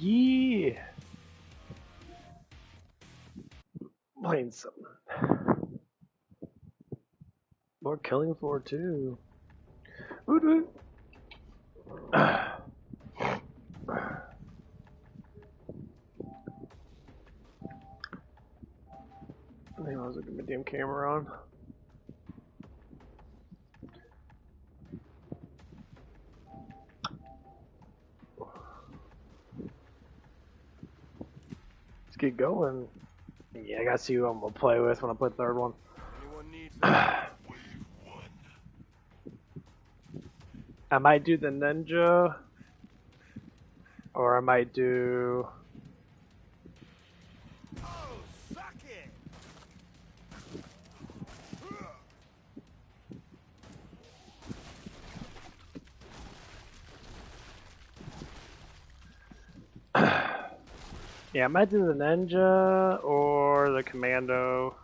Yeah. Playing some more Killing Floor 2. Woot woot. I think I was looking at my damn camera on. Let's get going. Yeah, I gotta see who I'm gonna play with when I play the third one. I might do the ninja, or I might do. Yeah, I might do the ninja or the commando.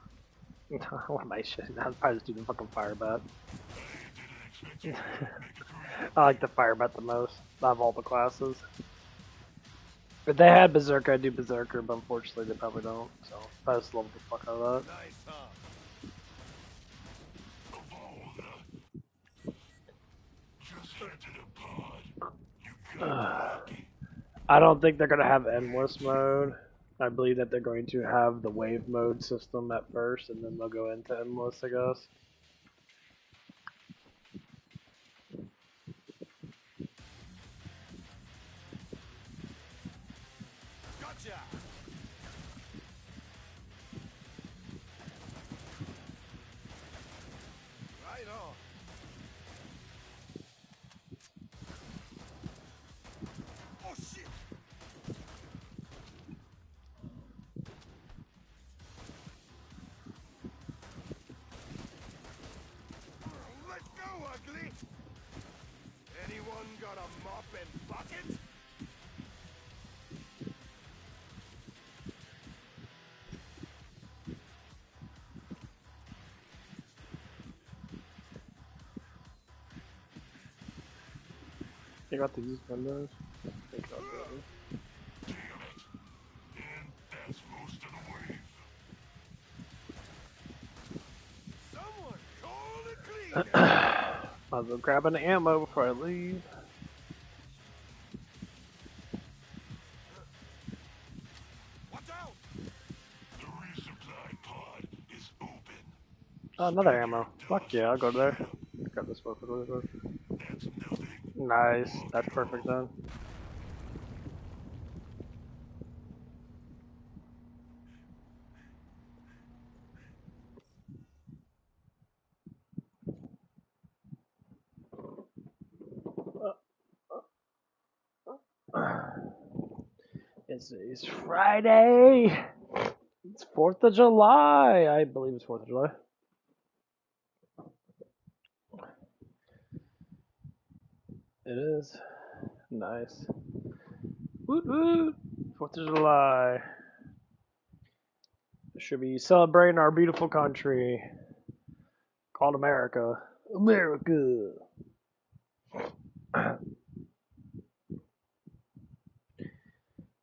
What am I shitting? I'll probably just do the fucking fire bat. I like the fire bat the most out of all the classes. If they had berserker, I'd do berserker, but unfortunately they probably don't. So I just love the fuck out of that. I don't think they're gonna have endless mode. I believe that they're going to have the wave mode system at first, and then they'll go into endless, I guess. Gotcha. Right on. Oh shit. Let's go, ugly. Anyone got a mop and bucket? You got to use windows. Someone call the cleaner. I'll go grab an ammo before I leave. Watch out. The resupply pod is open. Oh, another ammo. Fuck yeah, I'll go there. Grab this weapon really quick. That's nothing. Nice, that's perfect then. It's Friday. It's 4th of July. I believe it's 4th of July. It is. Nice. Woot woot. 4th of July. Should be celebrating our beautiful country called America. America.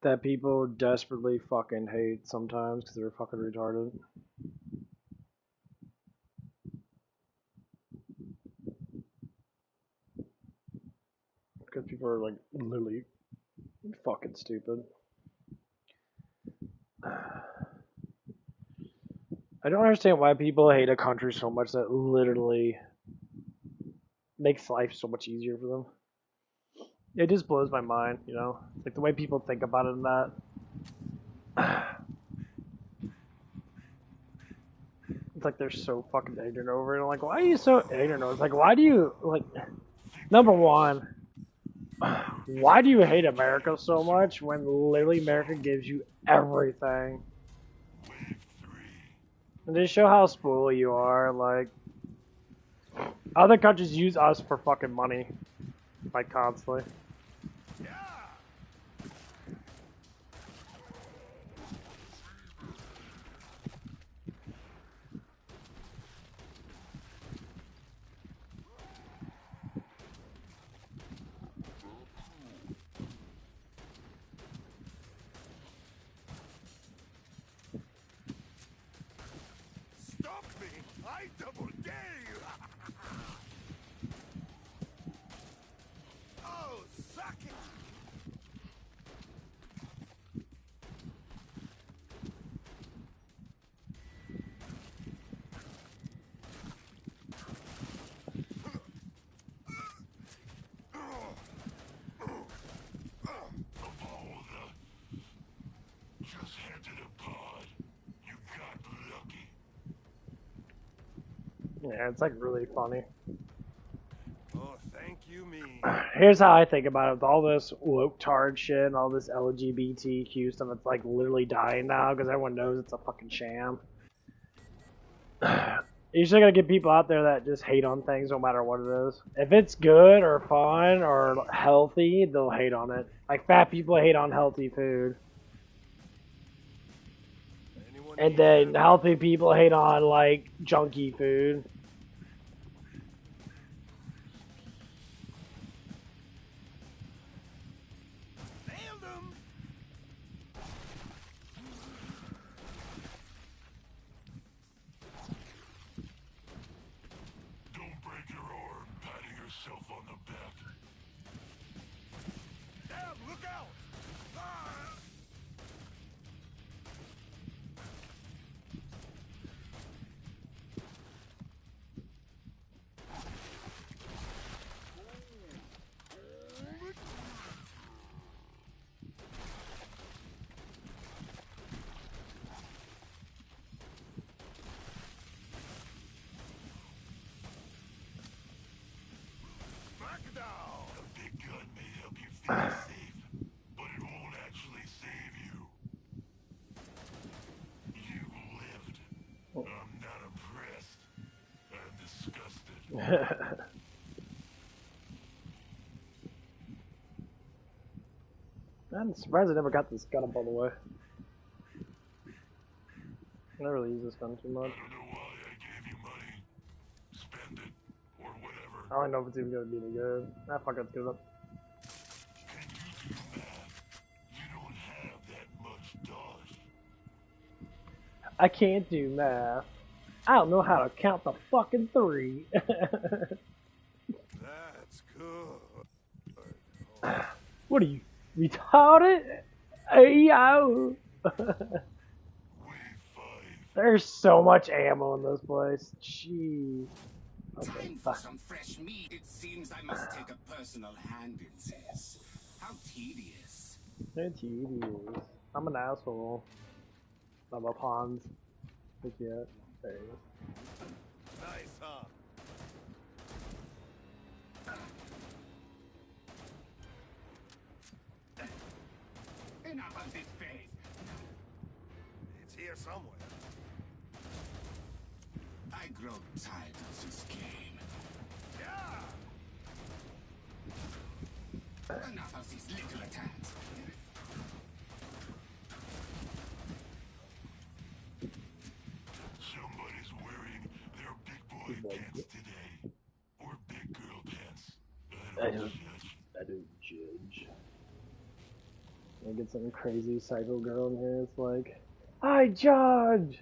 That people desperately fucking hate sometimes because they're fucking retarded. Because people are like literally fucking stupid. I don't understand why people hate a country so much that literally makes life so much easier for them. It just blows my mind, you know? Like the way people think about it and that. It's like they're so fucking ignorant over it. I'm like, why are you so ignorant? It's like, why do you, like, number one, why do you hate America so much when literally America gives you everything? And just show how spoiled you are. Like, other countries use us for fucking money, like constantly. I double dare you! Oh, suck it! Just handed a pod. You got lucky. Yeah, it's like really funny. Oh, thank you, me. Here's how I think about it. With all this woke tard shit and all this LGBTQ stuff, it's like literally dying now because everyone knows it's a fucking sham. You still gotta get people out there that just hate on things no matter what it is. If it's good or fun or healthy, they'll hate on it. Like fat people hate on healthy food. Anyone And need then help? healthy people hate on like junky food. Nailed him! Don't break your arm patting yourself on the back. Damn, look out! Ah! Smackdown! A big gun may help you feel safe, but it won't actually save you. You lived. I'm not impressed. I'm disgusted. I'm surprised I never got this gun up all the way. I never really use this gun too I much. don't know why I gave you money. Spend it, or whatever. I don't know if it's even gonna be any good. Ah, fuck it, let's give it up. Can you do math? You don't have that much dodge. I can't do math. I don't know how to count the fucking 3. That's good. What are you, retarded? Yo. We fight. There's so much ammo in this place. Jeez. Okay, Time for some fresh meat. It seems I must take a personal hand in this. How tedious. it's tedious. I'm an asshole. I'm a pond. Look at there he is. Nice, huh? Enough of this face. It's here somewhere. I grow tired of this game. Yeah! Enough of these little attacks. Somebody's wearing their big boy pants today. Or big girl pants. I don't judge. I don't judge. I get some crazy psycho girl in here. It's like, I judge.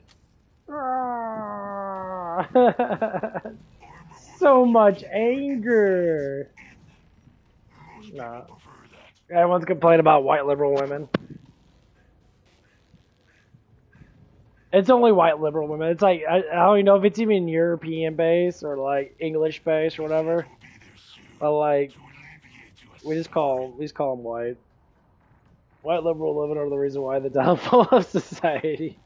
So much anger. Most Nah. people prefer that. Everyone's complaining about white liberal women. It's only white liberal women. It's like I don't even know if it's even European based or like English based or whatever. We'll be there soon But like to alleviate to us. we just call them white. White liberal women are the reason why the downfall of society.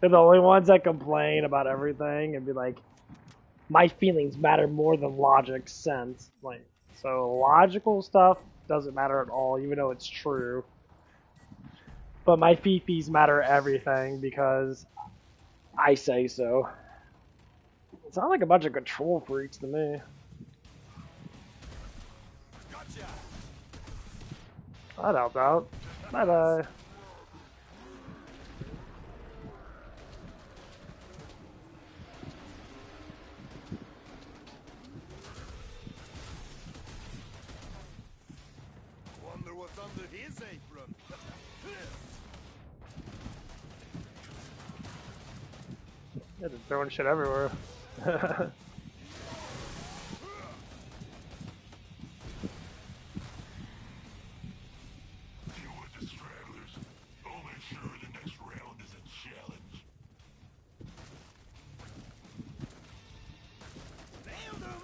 They're the only ones that complain about everything and be like, my feelings matter more than logic sense. Like, so logical stuff doesn't matter at all, even though it's true. But my fifis matter everything because I say so. It sounds like a bunch of control freaks to me. Gotcha! I doubt that. Bye-bye. Wonder what's under his apron. Yeah, they're throwing shit everywhere. Deal with the stragglers. I'll make sure the next round is a challenge. Nailed him!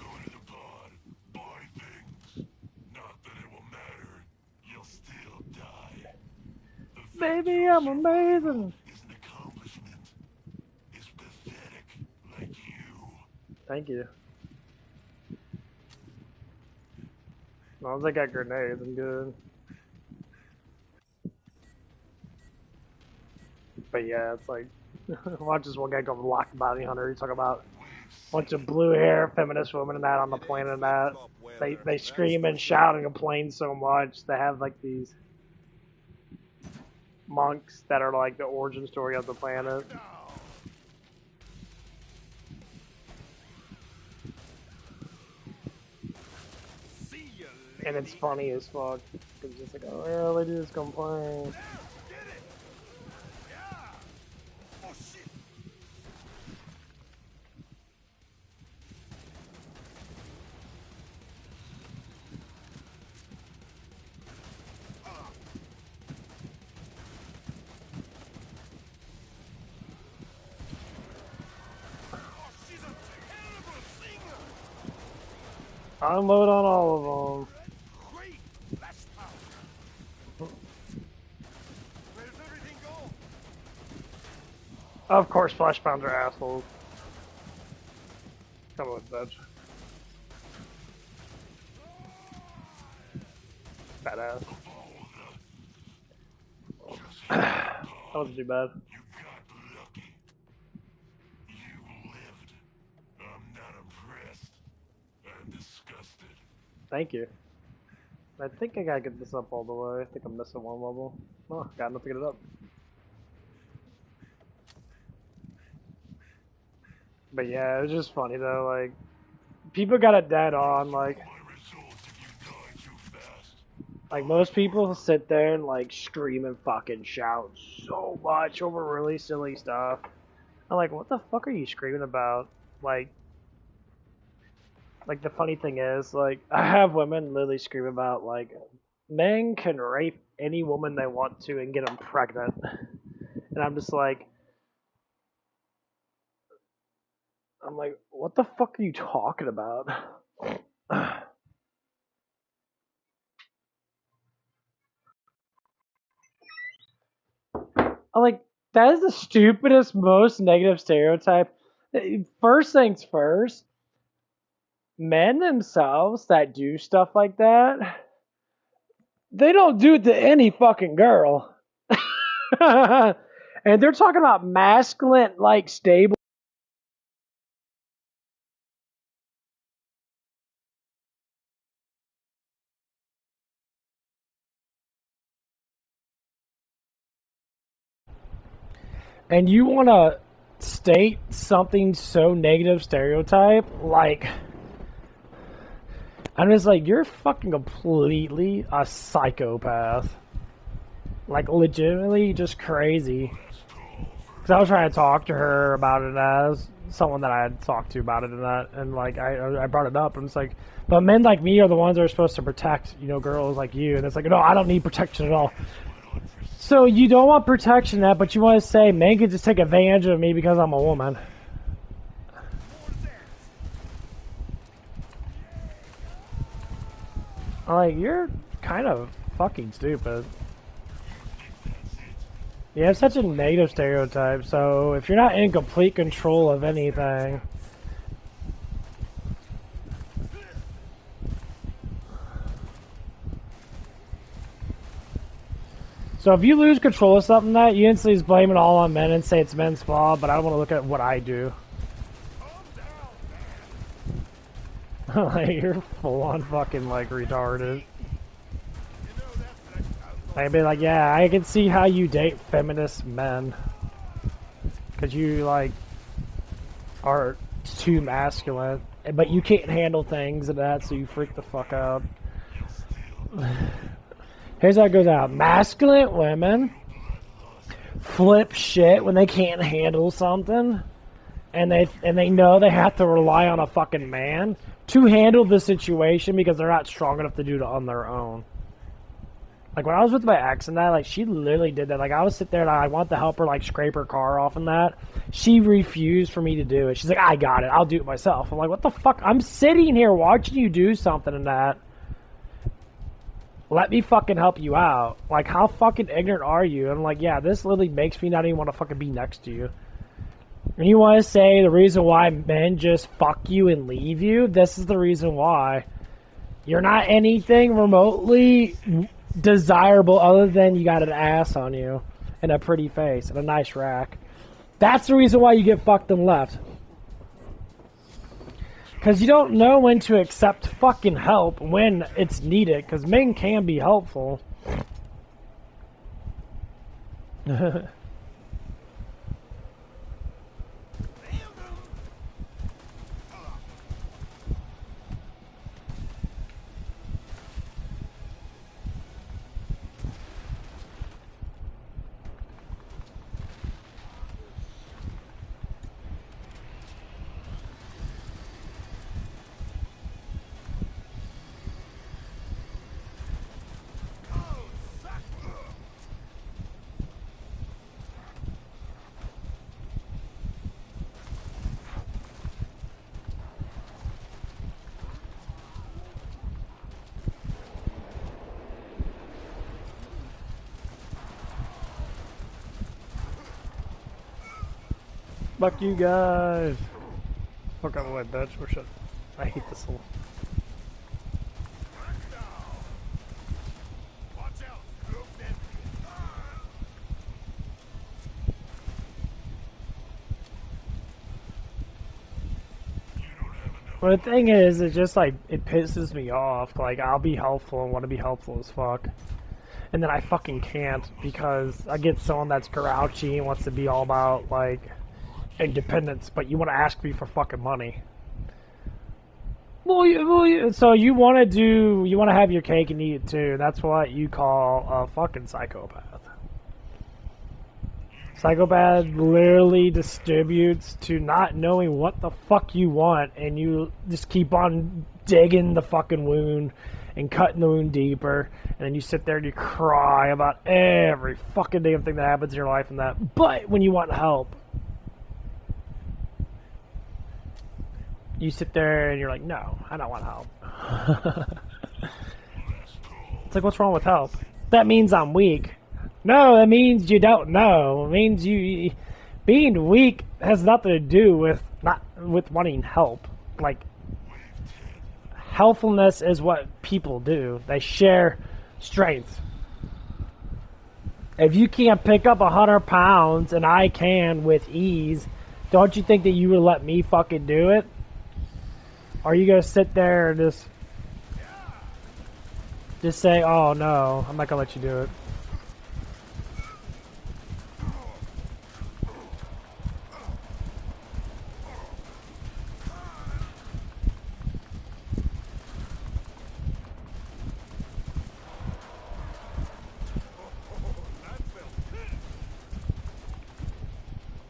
Go to the pod. Buy things. Not that it will matter. You'll still die. The fact Baby, you're I'm survival amazing. is an accomplishment. It's pathetic, like you. Thank you. As long as I got grenades, I'm good. But yeah, it's like, watch this one guy go lock bounty hunter. He's talking about a bunch of blue hair, feminist women and that on the planet and that. They scream and shout and complain so much. They have like these monks that are like the origin story of the planet. See ya, And it's lady. funny as fuck. It's just like, oh yeah, they just complain. Get it! Yeah! Oh shit! Oh, she's a terrible singer! Unload on all of them. Great flash power! Where's everything go? Of course, flash pounds are assholes. Come on, bitch. Badass. That wasn't too bad. You got lucky. You lived. I'm not impressed. I'm disgusted. Thank you. I think I gotta get this up all the way. I think I'm missing one level. Oh, got enough to get it up. But yeah, it was just funny though, like, people got it dead on, like, My results if you die too fast. most people sit there and like scream and fucking shout so much over really silly stuff. I'm like, what the fuck are you screaming about? Like the funny thing is, like, I have women literally scream about like, men can rape any woman they want to and get them pregnant, and I'm just like, what the fuck are you talking about? I'm like, that is the stupidest, most negative stereotype. First things first, men themselves that do stuff like that, they don't do it to any fucking girl. And they're talking about masculine, like, stable. And you want to state something so negative stereotype, like, I'm just like, you're fucking completely a psychopath. Like, legitimately just crazy. Because I was trying to talk to her about it as someone that I had talked to about it and that, and like, I brought it up, and it's like, but men like me are the ones that are supposed to protect, girls like you, and it's like, no, I don't need protection at all. So you don't want protection, that, but you want to say men can just take advantage of me because I'm a woman. I'm like, you're kind of fucking stupid. You have such a negative stereotype, so if you're not in complete control of anything, so if you lose control of something, that you instantly just blame it all on men and say it's men's fault, but I don't want to look at what I do. Like, you're full on fucking like retarded. I'd be like, yeah, I can see how you date feminist men. Because you, like, are too masculine. But you can't handle things and that, so you freak the fuck out. Here's how it goes out. Masculine women flip shit when they can't handle something, and they know they have to rely on a fucking man to handle the situation because they're not strong enough to do it on their own. Like, when I was with my ex and that, like, she literally did that. Like, I would sit there and I want to help her, like, scrape her car off and that. She refused for me to do it. She's like, I got it. I'll do it myself. I'm like, what the fuck? I'm sitting here watching you do something and that. Let me fucking help you out. Like, how fucking ignorant are you? And I'm like, yeah, this literally makes me not even want to fucking be next to you. And you want to say the reason why men just fuck you and leave you? This is the reason why. You're not anything remotely desirable other than you got an ass on you and a pretty face and a nice rack. That's the reason why you get fucked and left. Because you don't know when to accept fucking help when it's needed, because men can be helpful. Fuck you guys. Fuck out of the way, bitch. Or shit. I hate this little. Watch out. Look that. Well, the thing is, it just like, it pisses me off. Like, I'll be helpful and want to be helpful as fuck. And then I fucking can't because I get someone that's grouchy and wants to be all about, like, independence, but you want to ask me for fucking money. So you want to have your cake and eat it too. That's what you call a fucking psychopath. Psychopath literally distributes to not knowing what the fuck you want, and you just keep on digging the fucking wound and cutting the wound deeper, and then you sit there and you cry about every fucking damn thing that happens in your life and that. But when you want help, you sit there and you're like, no, I don't want help. It's like, what's wrong with help? That means I'm weak. No, that means you don't know. It means you being weak has nothing to do with wanting help. Like, helpfulness is what people do. They share strength. If you can't pick up 100 pounds and I can with ease, don't you think that you would let me fucking do it? Or are you gonna sit there and just say, oh no, I'm not gonna let you do it?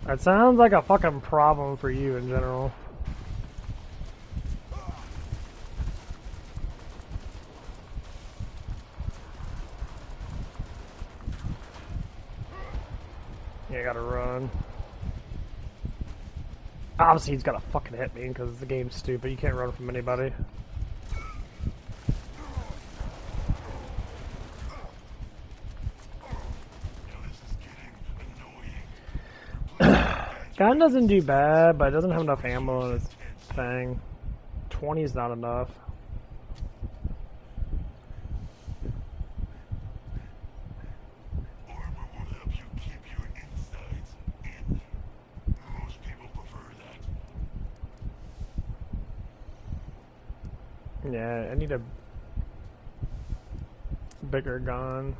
That sounds like a fucking problem for you in general. Yeah, I gotta run. Obviously, he's gotta fucking hit me because the game's stupid. You can't run from anybody. Gun doesn't do bad, but it doesn't have enough ammo in its thing. 20 is not enough. Armor will help you keep your insides in. Most people prefer that. Yeah, I need a bigger gun.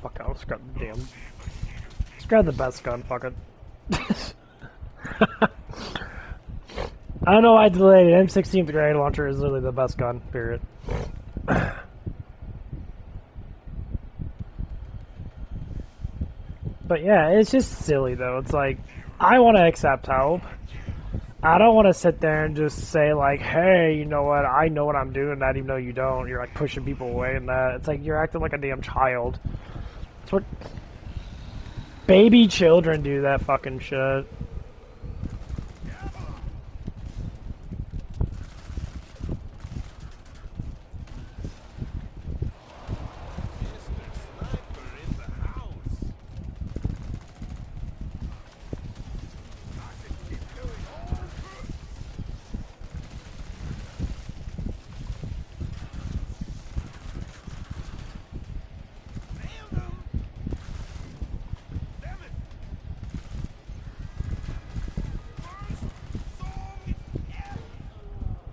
Fuck, I'll just grab the damn. Just grab the best gun, fuck it. I don't know why I delayed it. M16 grenade launcher is literally the best gun, period. But yeah, it's just silly though. It's like, I want to accept help. I don't want to sit there and just say like, hey, you know what? I know what I'm doing. That even though you don't, you're like pushing people away and that. It's like you're acting like a damn child. It's what baby children do. That fucking shit.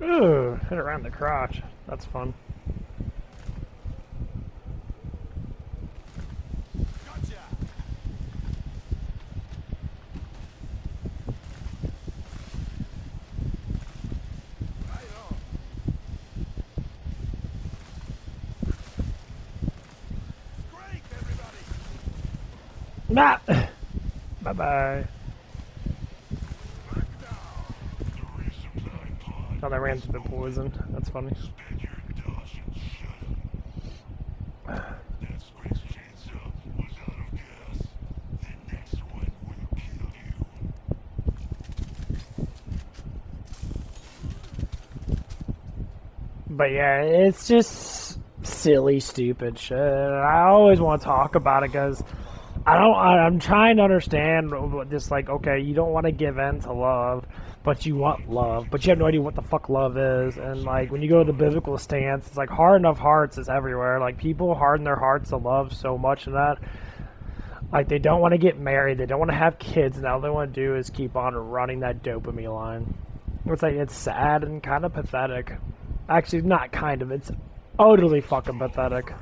Ooh, hit around the crotch. That's fun. Nah. Bye bye. Oh, that ram's been poisoned. That's funny. But yeah, it's just silly, stupid shit. I always want to talk about it because I'm trying to understand what this, like, okay, you don't want to give in to love, but you want love, but you have no idea what the fuck love is. And like when you go to the biblical stance, it's like harden of hearts is everywhere. Like people harden their hearts to love so much, and that like they don't want to get married, they don't want to have kids, and all they want to do is keep on running that dopamine line. It's like it's sad and kind of pathetic. Actually, not kind of. It's utterly fucking pathetic.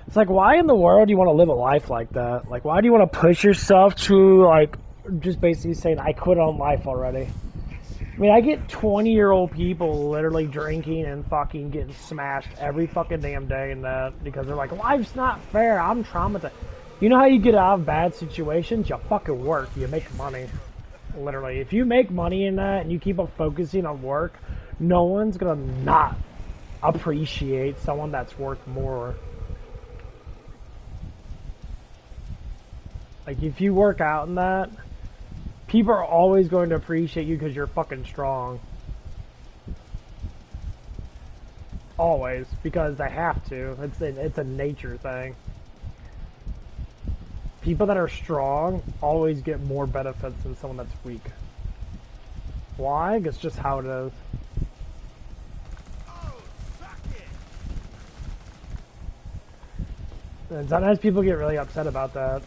It's like, why in the world do you want to live a life like that? Like, why do you want to push yourself to, like, just basically saying, I quit on life already? I mean, I get 20-year-old people literally drinking and fucking getting smashed every fucking damn day in that because they're like, life's not fair. I'm traumatized. You know how you get out of bad situations? You fucking work. You make money. Literally. If you make money in that and you keep on focusing on work, no one's gonna not appreciate someone that's worth more. Like, if you work out in that, people are always going to appreciate you because you're fucking strong. Always. Because they have to. It's a nature thing. People that are strong always get more benefits than someone that's weak. Why? It's just how it is. And sometimes people get really upset about that.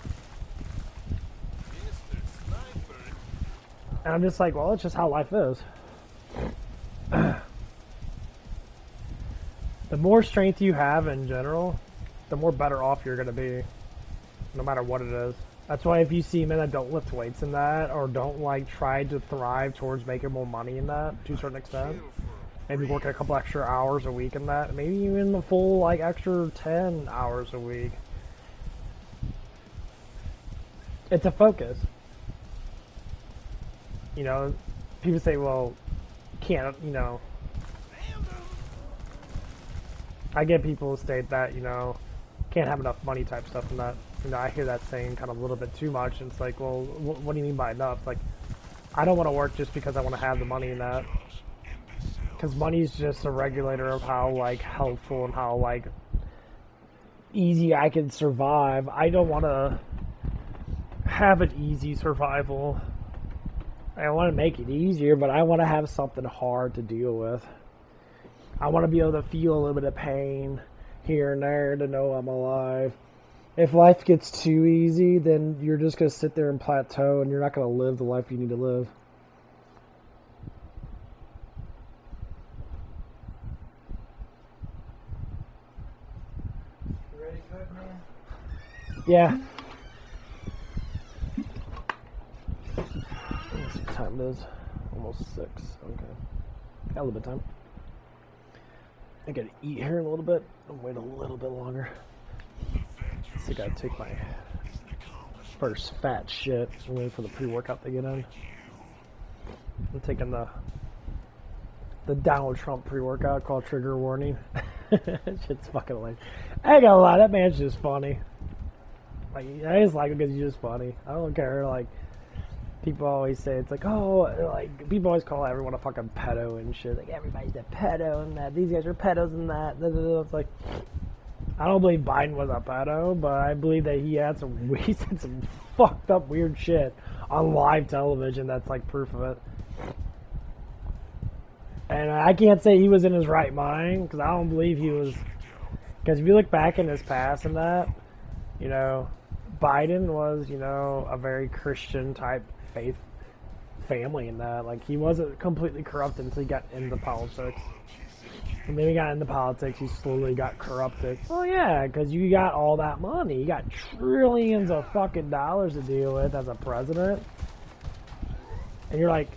And I'm just like, well, it's just how life is. The more strength you have in general, the more better off you're going to be. No matter what it is. That's why if you see men that don't lift weights in that, or don't like try to thrive towards making more money in that, to a certain extent, maybe working a couple extra hours a week in that, maybe even the full like extra 10 hours a week. It's a focus. You know, people say, well, can't, you know, I get people state that, you know, can't have enough money type stuff and that. You know, I hear that saying kind of a little bit too much, and it's like, well, what do you mean by enough? Like, I don't want to work just because I want to have the money in that. Because money's just a regulator of how, like, helpful and how, like, easy I can survive. I don't want to have an easy survival. I want to make it easier, but I want to have something hard to deal with. I want to be able to feel a little bit of pain here and there to know I'm alive. If life gets too easy, then you're just going to sit there and plateau, and you're not going to live the life you need to live. You ready to cook, man? Yeah. Let's see what time it is. Almost 6. Okay. Got a little bit of time. I gotta eat here in a little bit. I'll wait a little bit longer. So I gotta take my first fat shit. I'm waiting for the pre-workout to get in. I'm taking the Donald Trump pre-workout called Trigger Warning. Shit's fucking hilarious. I ain't gonna lie, that man's just funny. Like, I just like him because he's just funny. I don't care, like, people always say, it's like, oh, like, people always call everyone a fucking pedo and shit. Like, everybody's a pedo and that. These guys are pedos and that. It's like, I don't believe Biden was a pedo, but I believe that he said some fucked up weird shit on live television that's like proof of it. And I can't say he was in his right mind, because I don't believe he was. Because if you look back in his past and that, you know, Biden was, you know, a very Christian type faith family in that. Like, he wasn't completely corrupt until he got into politics. And then he got into politics, he slowly got corrupted. Well, yeah, because you got all that money. You got trillions of fucking dollars to deal with as a president. And you're like,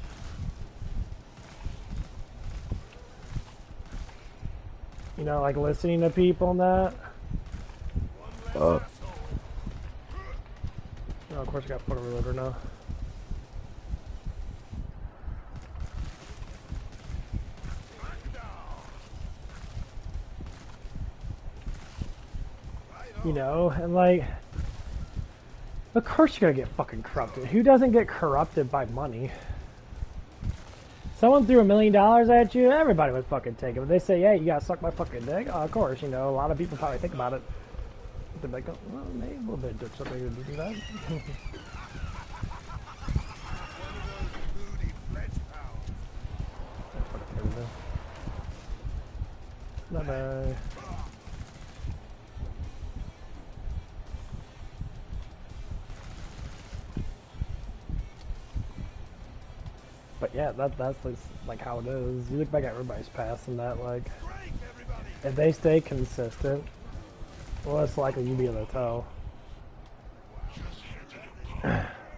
you know, like listening to people and that. Oh, of course I got photo reloader now. You know, and like, of course you're gonna get fucking corrupted. Who doesn't get corrupted by money? Someone threw $1 million at you, everybody would fucking take it. But they say, yeah, you gotta suck my fucking dick. Oh, of course, you know, a lot of people probably think about it. They're like, oh, well, maybe a little bit of dick sucking to do that. Bye-bye. But yeah, that's like how it is. You look back at everybody's past and that, like, if they stay consistent, well, it's likely you'll be able to tell.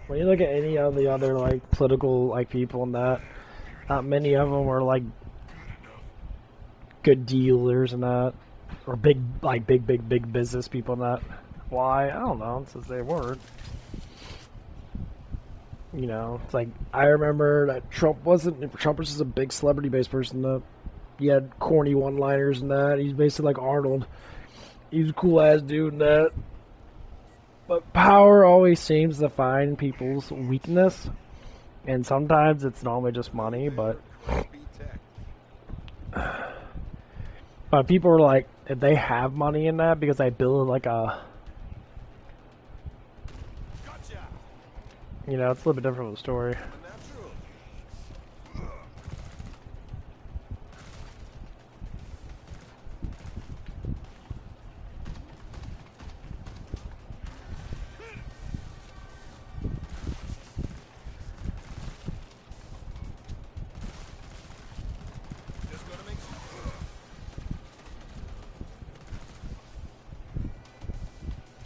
When you look at any of the other, like, political, like, people and that, not many of them were, like, good dealers and that, or big business people and that. Why? I don't know, since they weren't. You know, it's like, I remember that Trump was just a big celebrity-based person. That he had corny one-liners and that. He's basically like Arnold. He's a cool-ass dude and that. But power always seems to find people's weakness. And sometimes it's normally just money, but people are like, if they have money in that because they build like a, you know, it's a little bit different of a story.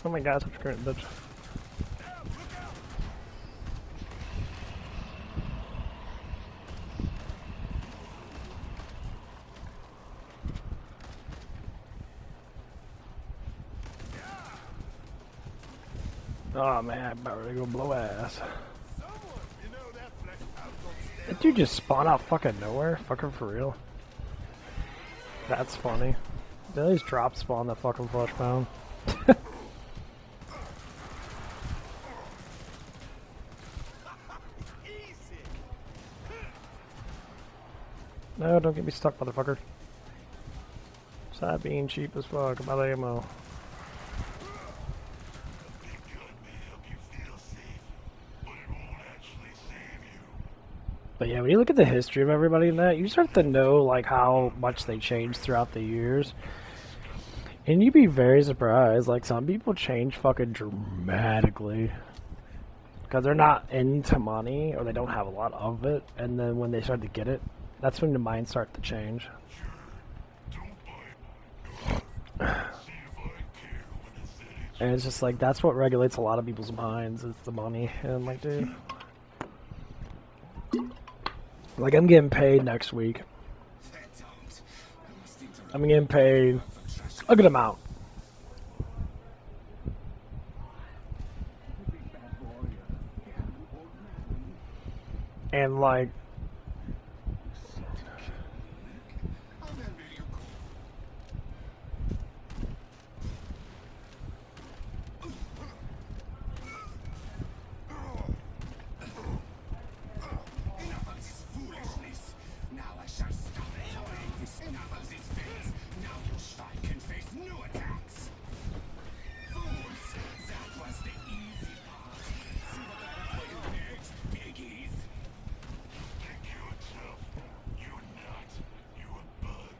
Oh my god, such a great bitch. Oh man, I'm about ready to go blow ass. That dude just spawned out fucking nowhere? Fucking for real? That's funny. They always drop spawn that fucking flesh pound. No, don't get me stuck, motherfucker. Stop being cheap as fuck. I'm out of ammo. But yeah, when you look at the history of everybody in that, you start to know like how much they changed throughout the years. And you'd be very surprised. Like, some people change fucking dramatically. Because they're not into money, or they don't have a lot of it. And then when they start to get it, that's when the minds start to change. And it's just like, that's what regulates a lot of people's minds, is the money. And I'm like, dude. Like, I'm getting paid next week. I'm getting paid a good amount. And like, I'll remember you call. Enough of this foolishness. Now I shall stop toying this. Enough of this phase. Now you Schwein can face new attacks. Fools, that was the easy part. See what I have for you next, piggies. Think you're tough. You're not. You a bug.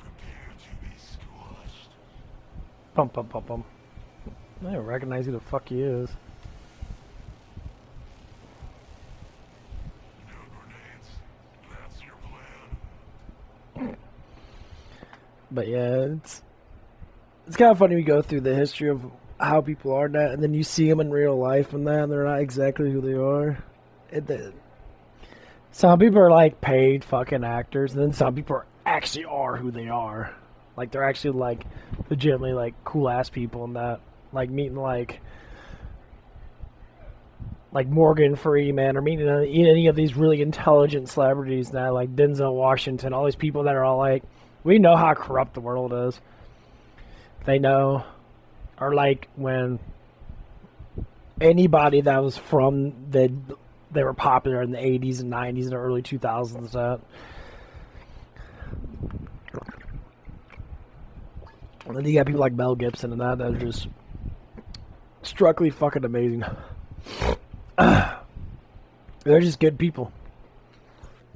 Prepare to be squashed. bum bum bum bum. I don't recognize who the fuck he is. No grenades. That's your plan. But yeah, it's kind of funny we go through the history of how people are now, and then you see them in real life, and then they're not exactly who they are. Some people are like paid fucking actors, and then some people actually are who they are. Like they're actually like legitimately like cool ass people, and that like meeting like Morgan Freeman or meeting any of these really intelligent celebrities now, like Denzel Washington, all these people that are all like, we know how corrupt the world is. They know, or like when anybody that was from they were popular in the 80s and 90s and early 2000s. And then you got people like Mel Gibson and that are just struckly fucking amazing. They're just good people.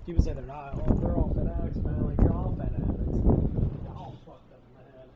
People say they're not. Oh, they're all fanatics, man. Like, you're all fanatics. You're all fucked up in the head.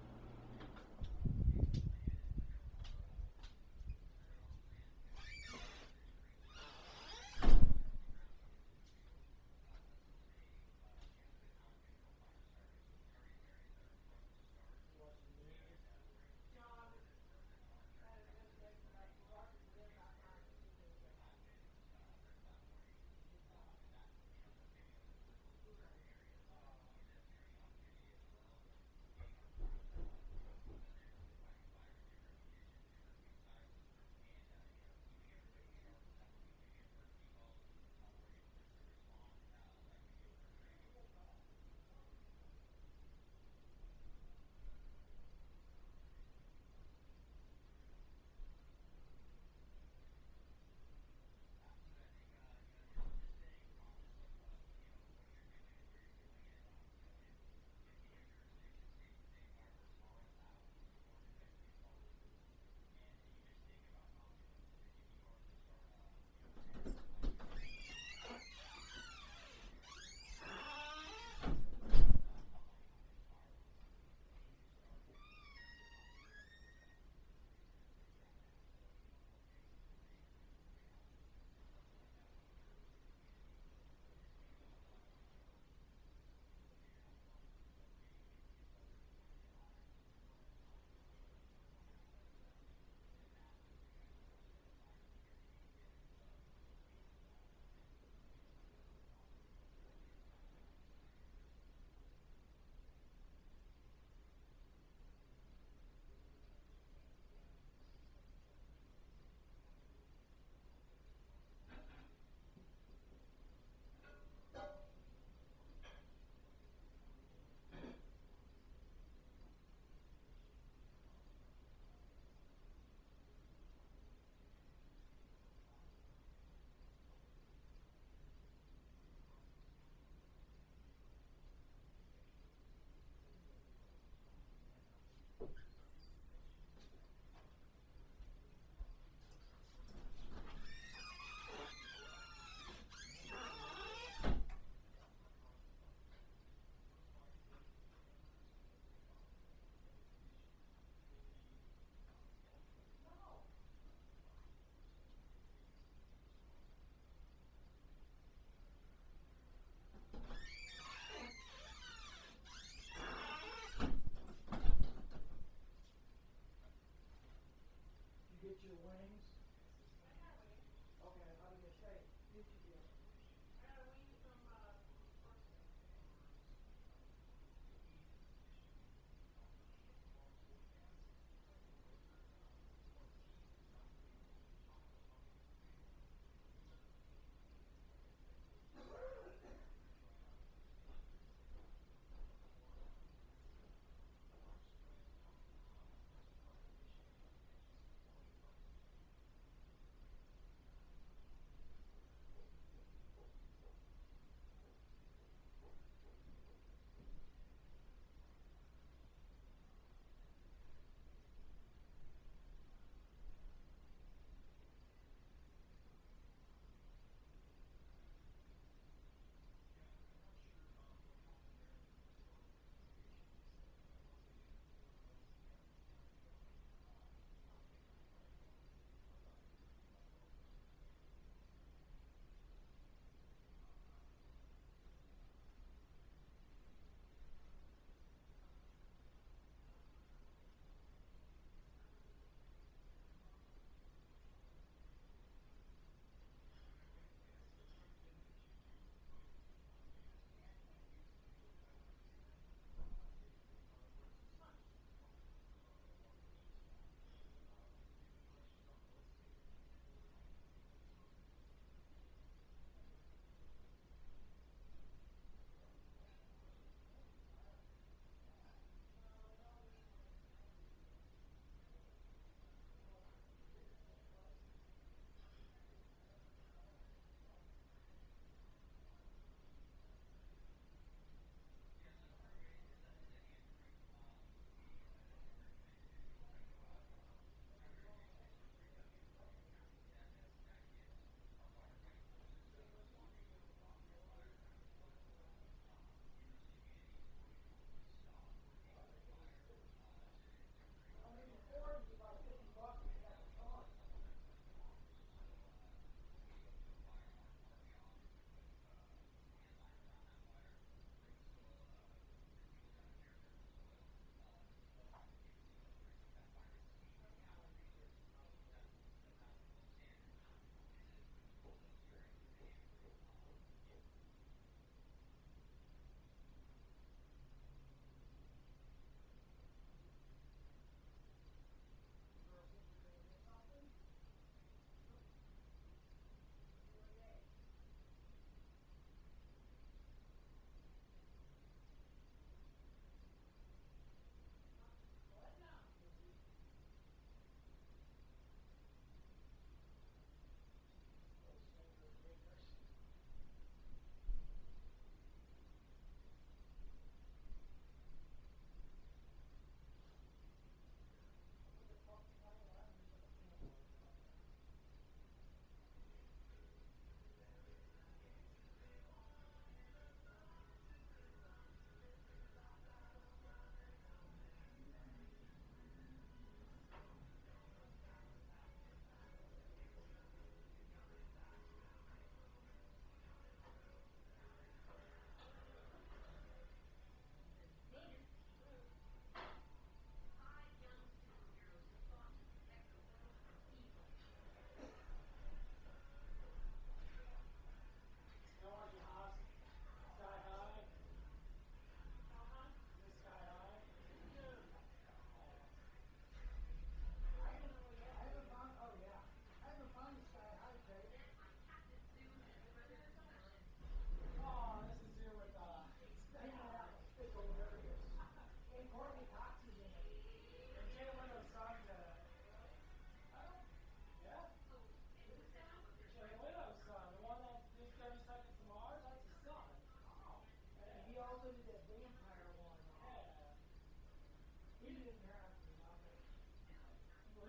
At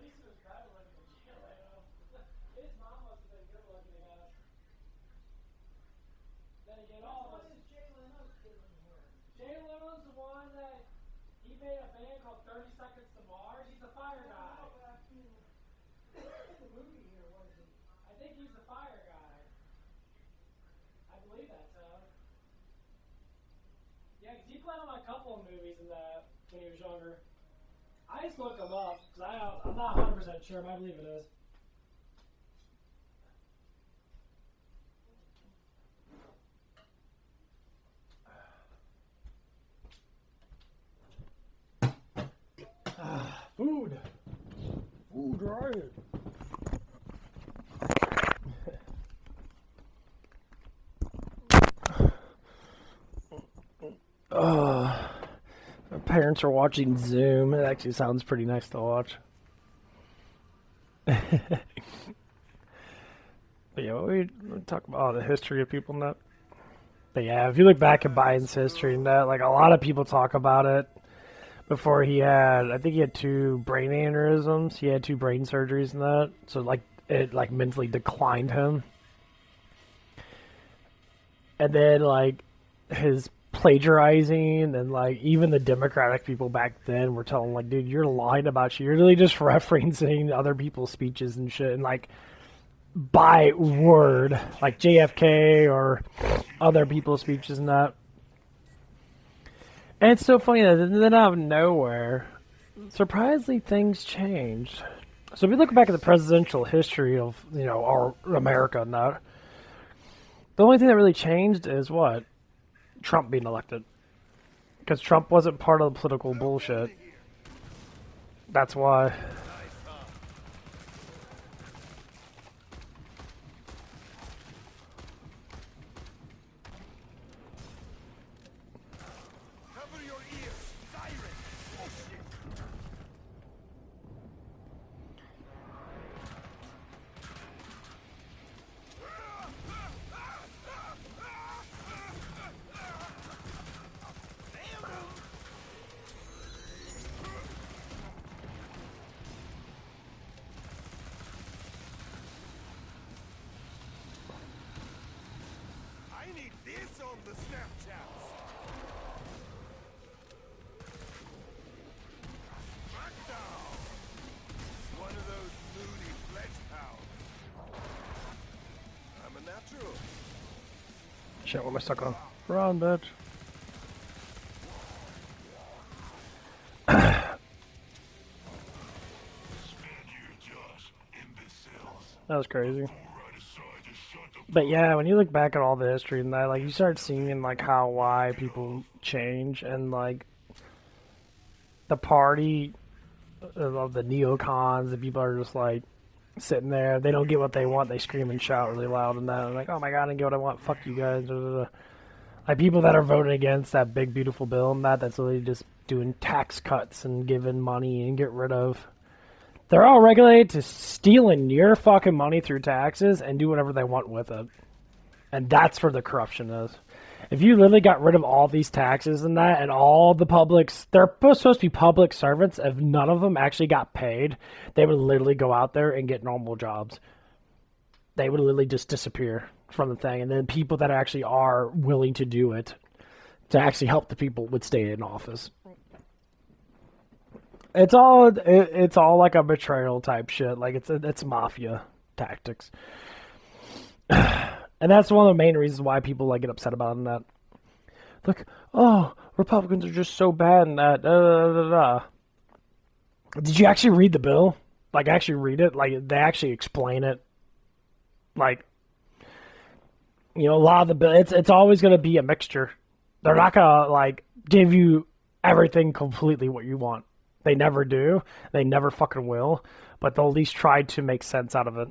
least it was better looking than Jay Leno. His mom must have been good looking, I guess. Then again, all of us. What is Jay Leno's killing here? Jay Leno's the one that he made a band called 30 Seconds to Mars. He's the fire guy. The movie here, what is he? I think he's the fire guy. I believe that's him. Yeah, because he played on a couple of movies in that when he was younger. I just looked him up because I'm not 100% sure, but I believe it is. Food. Food, right. My parents are watching Zoom. It actually sounds pretty nice to watch. But yeah, we talk about the history of people and that. But yeah, if you look back at Biden's history and that, like a lot of people talk about it. Before he had, I think he had 2 brain aneurysms. He had 2 brain surgeries and that. So like it like mentally declined him. And then like his plagiarizing and like even the Democratic people back then were telling like, dude, you're lying about you. You're really just referencing other people's speeches and shit and like by word, like JFK or other people's speeches and that. And it's so funny that then out of nowhere, surprisingly, things changed. So if we look back at the presidential history of, our America and that, the only thing that really changed is what? Trump being elected. Because Trump wasn't part of the political bullshit. That's why. Cover your ears, siren! Bullshit! I need this on the Snapchats! Smackdown! One of those moody flesh hounds. I'm a natural. Shit, what am I stuck on? Run, bitch. That was crazy. But yeah, when you look back at all the history and that, like, you start seeing, like, why people change, and, like, the party of the neocons, the people are just, like, sitting there, they don't get what they want, they scream and shout really loud and that, and like, oh my god, I didn't get what I want, fuck you guys, Like, people that are voting against that big, beautiful bill and that's literally just doing tax cuts and giving money and get rid of. They're all regulated to stealing your fucking money through taxes and do whatever they want with it. And that's where the corruption is. If you literally got rid of all these taxes and that, and all the publics, they're supposed to be public servants, if none of them actually got paid, they would literally go out there and get normal jobs. They would literally just disappear from the thing. And then people that actually are willing to do it, to actually help the people, would stay in office. It's all like a betrayal type shit. Like it's mafia tactics, and that's one of the main reasons why people like get upset about it. And that, like, oh, Republicans are just so bad and that. Did you actually read the bill? Like, actually read it? Like, they actually explain it. Like, a lot of the bill. It's always going to be a mixture. They're not gonna like give you everything completely what you want. They never do. They never fucking will. But they'll at least try to make sense out of it.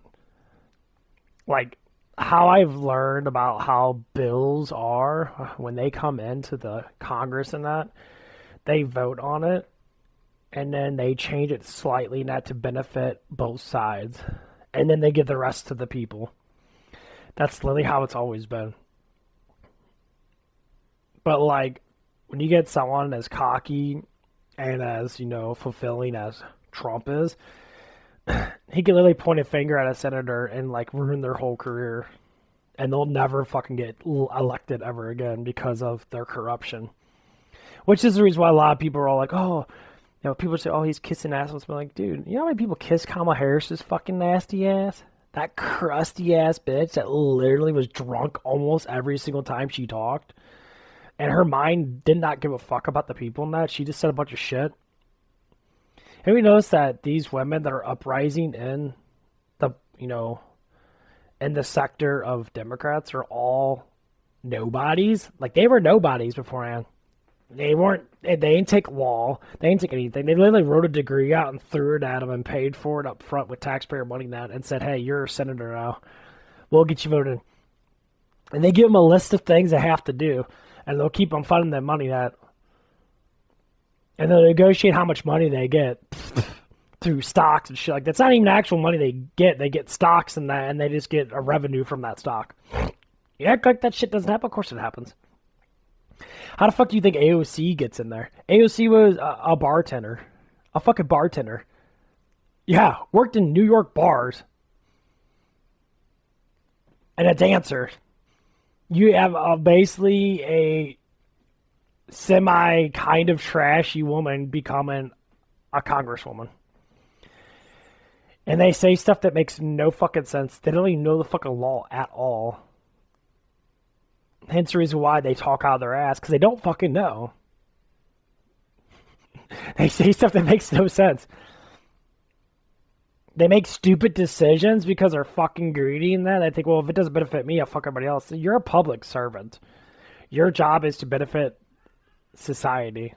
Like, how I've learned about how bills are, when they come into the Congress and that, they vote on it, and then they change it slightly, not to benefit both sides. And then they give the rest to the people. That's literally how it's always been. But, like, when you get someone as cocky and as, you know, fulfilling as Trump is, he could literally point a finger at a senator and like ruin their whole career, and they'll never fucking get elected ever again because of their corruption. Which is the reason why a lot of people are all like, oh, you know, people say, oh, he's kissing assholes. But like, dude, you know how many people kiss Kamala Harris's fucking nasty ass? That crusty ass bitch that literally was drunk almost every single time she talked. And her mind did not give a fuck about the people in that. She just said a bunch of shit. Have you noticed that these women that are uprising in the, you know, in the sector of Democrats are all nobodies? Like, they were nobodies beforehand. They weren't. They didn't take law. They didn't take anything. They literally wrote a degree out and threw it at them and paid for it up front with taxpayer money now and said, "Hey, you're a senator now. We'll get you voted." And they give them a list of things they have to do, and they'll keep on funding that money that, and they'll negotiate how much money they get through stocks and shit. Like, that's not even actual money they get. They get stocks and that, and they just get a revenue from that stock. You act like that shit doesn't happen. Of course it happens. How the fuck do you think AOC gets in there? AOC was a bartender. A fucking bartender. Yeah, worked in New York bars. And a dancer. You have basically a semi kind of trashy woman becoming a congresswoman. And they say stuff that makes no fucking sense. They don't even know the fucking law at all. Hence the reason why they talk out of their ass, because they don't fucking know. They say stuff that makes no sense. They make stupid decisions because they're fucking greedy and that. I think, well, if it doesn't benefit me, I'll fuck everybody else. You're a public servant. Your job is to benefit society.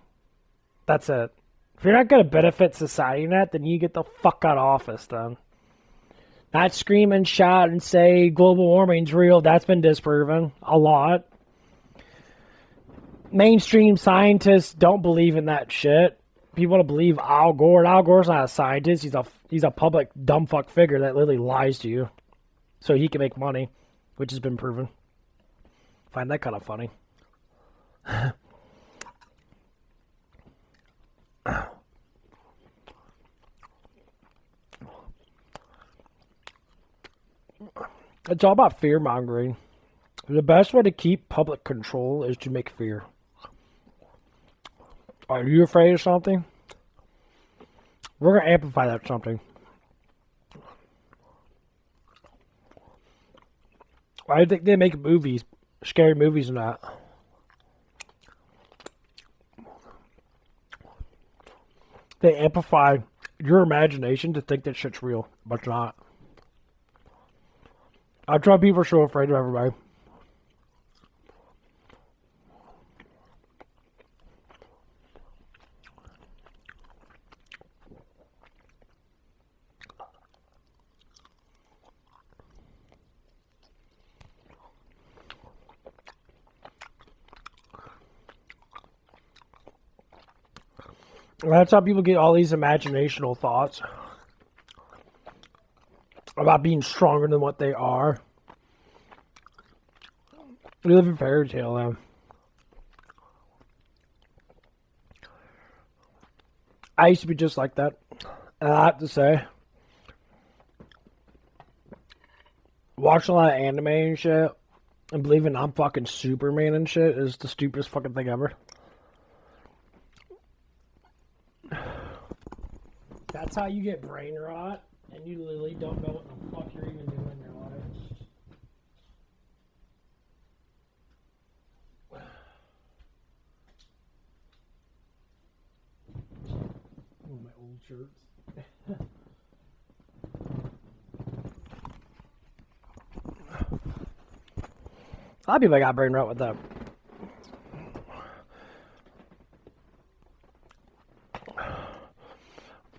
That's it. If you're not going to benefit society in that, then you get the fuck out of office then. Not scream and shout and say global warming's real. That's been disproven a lot. Mainstream scientists don't believe in that shit. People want to believe Al Gore. Al Gore's not a scientist. He's a public dumb fuck figure that literally lies to you so he can make money, which has been proven. Find that kind of funny. It's all about fear mongering. The best way to keep public control is to make fear. Are you afraid of something? We're going to amplify that something. I think they make movies, scary movies and that. They amplify your imagination to think that shit's real, but it's not. That's why people are so afraid of everybody. That's how people get all these imaginational thoughts about being stronger than what they are. We live in a fairy tale land. I used to be just like that. And I have to say, watching a lot of anime and shit, and believing I'm fucking Superman and shit is the stupidest fucking thing ever. That's how you get brain rot, and you literally don't know what the fuck you're even doing in your life. Oh, my old shirts. A lot of people got brain rot with that.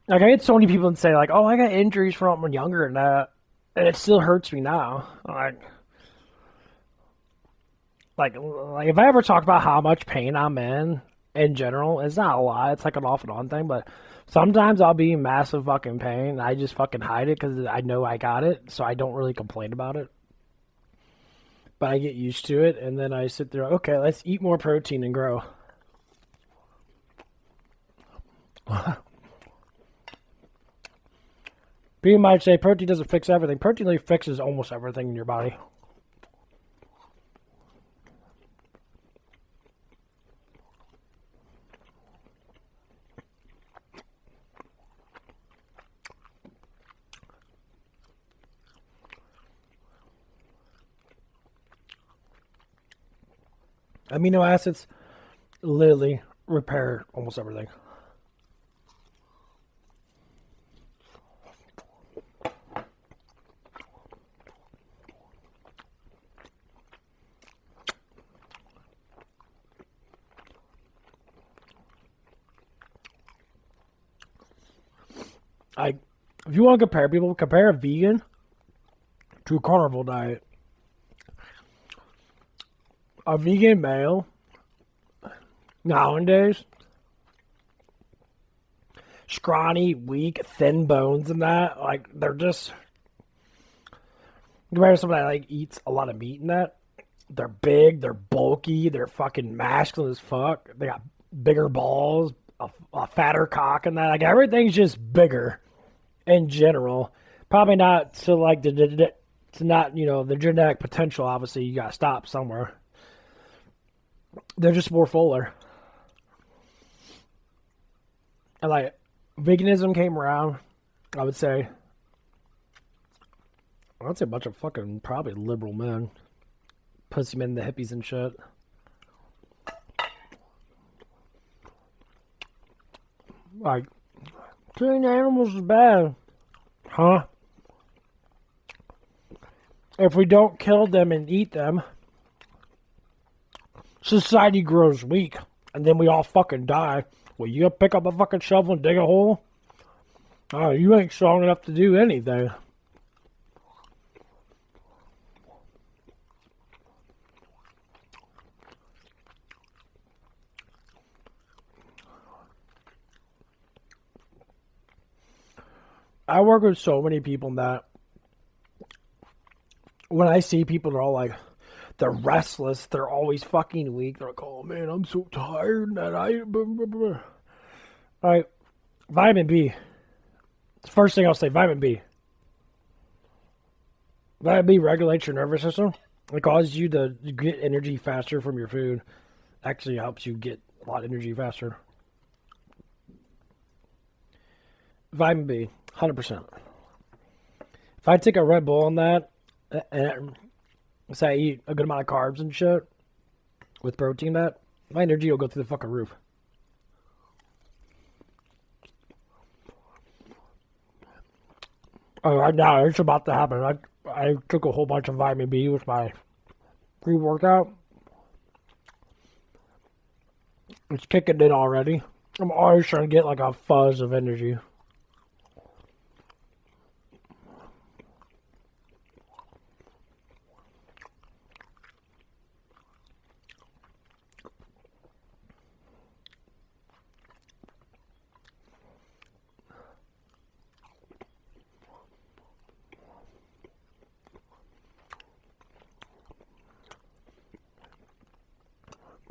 Like, I had so many people that say, like, oh, I got injuries from when younger and that, and it still hurts me now. Like, if I ever talk about how much pain I'm in general, it's not a lot. It's like an off and on thing, but sometimes I'll be in massive fucking pain, and I just fucking hide it because I know I got it, so I don't really complain about it. But I get used to it, and then I sit there, okay, let's eat more protein and grow. People might say protein doesn't fix everything. Protein really fixes almost everything in your body. Amino acids literally repair almost everything. If you want to compare people, compare a vegan to a carnivore diet. A vegan male nowadays, scrawny, weak, thin bones and that, like, they're just, compared to somebody that, like, eats a lot of meat and that, they're big, they're bulky, they're fucking masculine as fuck, they got bigger balls, a fatter cock and that, like, everything's just bigger in general. Probably not to, like, to not, you know, the genetic potential, obviously, you gotta stop somewhere. They're just more fuller. And, like, veganism came around, I would say a bunch of fucking probably liberal men. Pussy men, the hippies and shit. Like, killing animals is bad. Huh? If we don't kill them and eat them, society grows weak. And then we all fucking die. Well, you pick up a fucking shovel and dig a hole? Oh, you ain't strong enough to do anything. I work with so many people that when I see people, they're all like, they're restless, they're always fucking weak. They're like, oh man, I'm so tired that Alright, vitamin B. First thing I'll say, vitamin B. Vitamin B regulates your nervous system. It causes you to get energy faster from your food. Actually helps you get a lot of energy faster. Vitamin B, 100%. If I take a Red Bull on that, and say I eat a good amount of carbs and shit, with protein, that my energy will go through the fucking roof. Oh, right now, it's about to happen. I took a whole bunch of vitamin B with my pre-workout. It's kicking in already. I'm always trying to get like a fuzz of energy.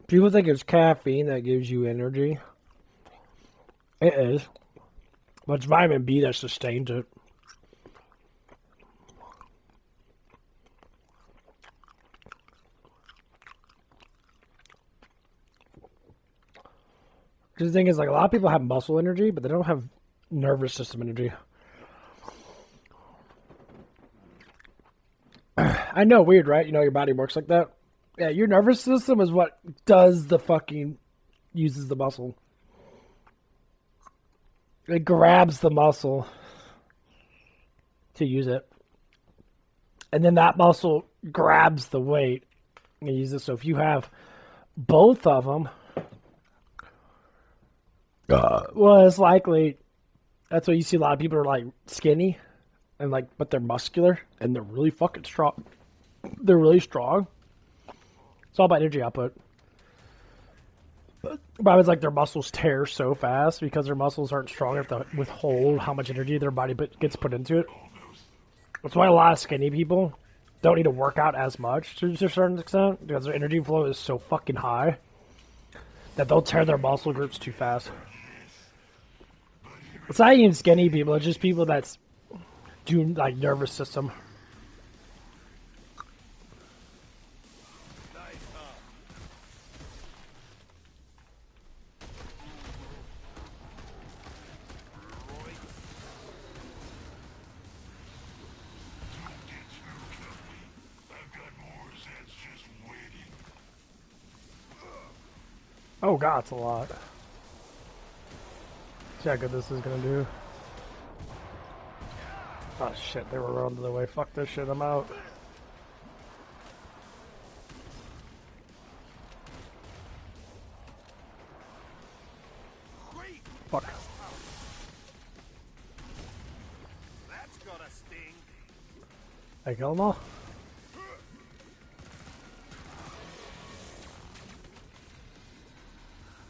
People think it's caffeine that gives you energy. It is. But it's vitamin B that sustains it. Because the thing is, like, a lot of people have muscle energy, but they don't have nervous system energy. I know, weird, right? You know, your body works like that. Yeah, your nervous system is what does the fucking, uses the muscle. It grabs the muscle to use it. And then that muscle grabs the weight and uses it. So if you have both of them, well, it's likely, that's why you see a lot of people are like skinny and like, but they're muscular and they're really fucking strong. They're really strong. It's all about energy output. But it's like their muscles tear so fast because their muscles aren't strong enough to withhold how much energy their body gets put into it. That's why a lot of skinny people don't need to work out as much to a certain extent because their energy flow is so fucking high that they'll tear their muscle groups too fast. It's not even skinny people. It's just people that's do like nervous system. Nice, huh? Roy. I've got more Zeds just waiting. Oh god, it's a lot. See how good this is gonna do. Oh shit, they were running the way. Fuck this shit, I'm out. Great. Fuck. That's gonna sting. I kill them all?